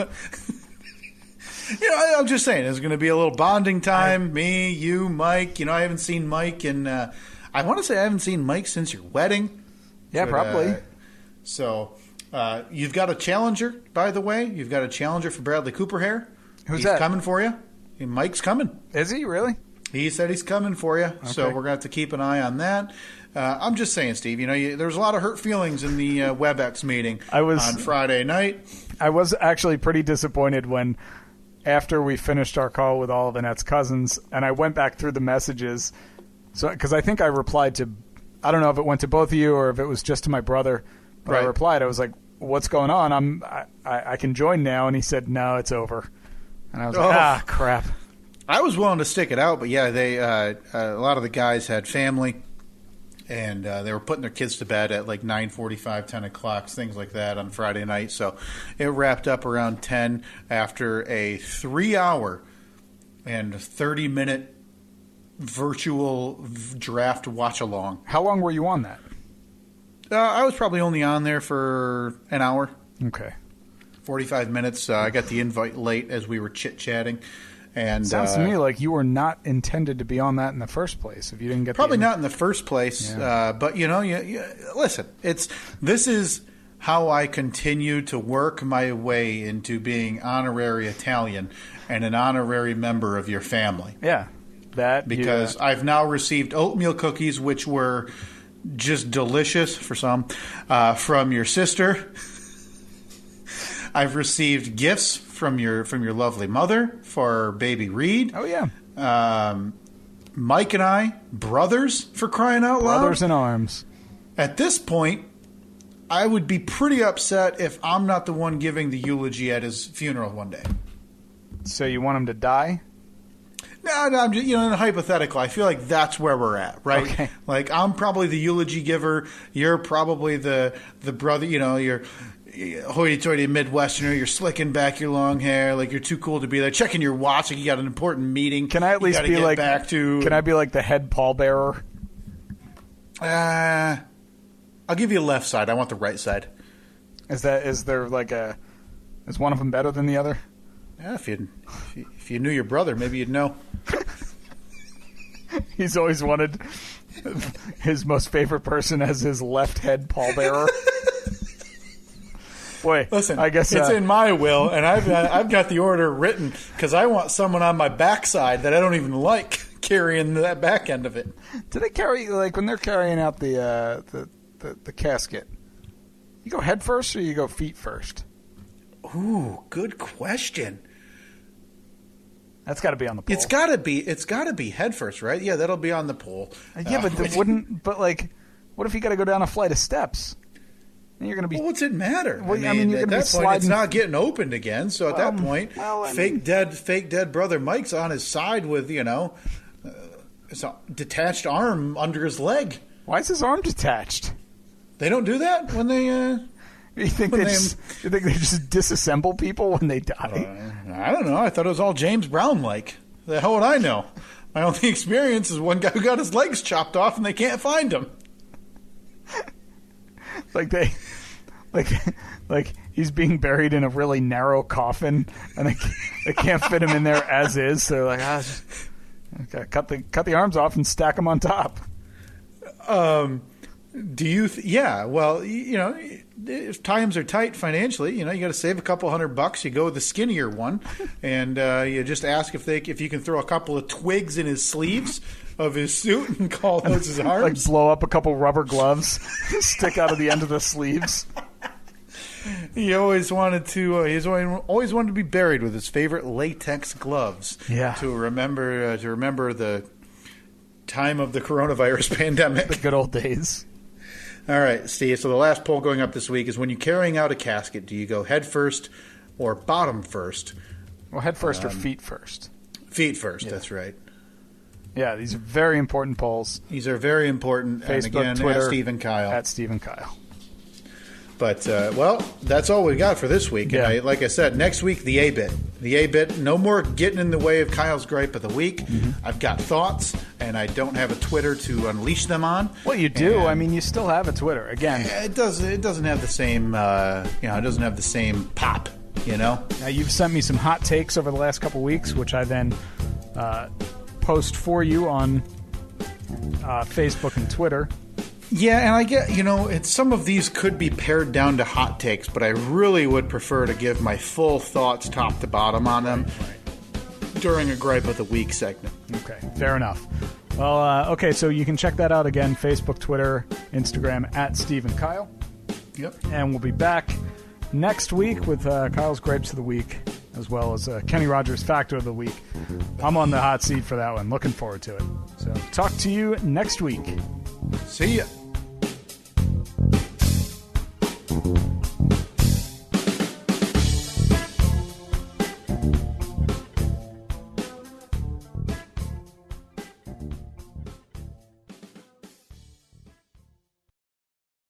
just saying, it's going to be a little bonding time. Me, you, Mike. I haven't seen Mike, and I want to say I haven't seen Mike since your wedding. Yeah, probably. So you've got a challenger, by the way. You've got a challenger for Bradley Cooper here. Who's He's that? coming for you. Mike's coming. Is he really? He said he's coming for you, so we're going to have to keep an eye on that. I'm just saying, Steve, there's a lot of hurt feelings in the WebEx meeting on Friday night. I was actually pretty disappointed when, after we finished our call with all of Annette's cousins, and I went back through the messages, because I think I replied to, I don't know if it went to both of you or if it was just to my brother, but I replied, I was like, what's going on? I can join now, and he said, no, it's over. And I was like, crap. I was willing to stick it out, but yeah, they a lot of the guys had family, and they were putting their kids to bed at like 9:45, 10 o'clock, things like that on Friday night. So it wrapped up around 10 after a 3-hour and 30-minute virtual draft watch-along. How long were you on that? I was probably only on there for an hour. Okay. 45 minutes. I got the invite late as we were chit-chatting. And sounds to me like you were not intended to be on that in the first place. If you didn't get probably not in the first place, but listen. This is how I continue to work my way into being honorary Italian and an honorary member of your family. Yeah, because I've now received oatmeal cookies, which were just delicious for some, from your sister. I've received gifts from your lovely mother for baby Reed. Oh, yeah. Mike and I, brothers, for crying out loud. Brothers in arms. At this point, I would be pretty upset if I'm not the one giving the eulogy at his funeral one day. So you want him to die? No, I'm just, in the hypothetical, I feel like that's where we're at, right? Okay. Like, I'm probably the eulogy giver. You're probably the brother, you're hoity-toity Midwesterner, you're slicking back your long hair, like you're too cool to be there, checking your watch, like you got an important meeting. Can I at least be like Can I be like the head pallbearer? I'll give you a left side. I want the right side. Is there like is one of them better than the other? Yeah, if you knew your brother, maybe you'd know. He's always wanted his most favorite person as his left head pallbearer. Boy, listen, I guess it's in my will, and I've got the order written because I want someone on my backside that I don't even like carrying that back end of it. Do they carry, like when they're carrying out the casket? You go head first or you go feet first? Ooh, good question. That's got to be on the pole. It's got to be head first, right? Yeah, that'll be on the pole. Yeah, but what if you got to go down a flight of steps? You're going to be. Well, what's it matter? Well, I mean you're at going to be that point, sliding. it's not getting opened again. So at that point, fake dead brother Mike's on his side with a detached arm under his leg. Why is his arm detached? They don't do that when they. You think they just disassemble people when they die? I don't know. I thought it was all James Brown like. The hell would I know? My only experience is one guy who got his legs chopped off and they can't find him. Like he's being buried in a really narrow coffin, and they can't fit him in there as is. So they're like, okay, cut the arms off and stack them on top. Do you? Yeah. Well, if times are tight financially, you got to save a couple $100. You go with the skinnier one, and you just ask if you can throw a couple of twigs in his sleeves of his suit and call those his arms. Like blow up a couple rubber gloves, stick out of the end of the sleeves. He always wanted to. He's always wanted to be buried with his favorite latex gloves. Yeah. To remember the time of the coronavirus pandemic. The good old days. All right, Steve. So the last poll going up this week is: when you're carrying out a casket, do you go head first or bottom first? Well, head first or feet first. Feet first. Yeah. That's right. Yeah, these are very important polls. These are very important. Facebook, and again, Twitter, at Steve and Kyle. At Steve and Kyle. But, that's all we got for this week. Yeah. And like I said, next week, the A-Bit. The A-Bit. No more getting in the way of Kyle's Gripe of the Week. I've got thoughts, and I don't have a Twitter to unleash them on. Well, you do. I mean, you still have a Twitter. Again, it doesn't have the same, it doesn't have the same pop, Now, you've sent me some hot takes over the last couple weeks, which I then post for you on Facebook and Twitter. Yeah, and I get, some of these could be pared down to hot takes, but I really would prefer to give my full thoughts top to bottom on them during a Gripe of the Week segment. Okay, fair enough. Well, okay, so you can check that out again, Facebook, Twitter, Instagram, at Steve and Kyle. Yep. And we'll be back next week with Kyle's Grapes of the Week, as well as Kenny Rogers' Factor of the Week. I'm on the hot seat for that one. Looking forward to it. So talk to you next week. See ya.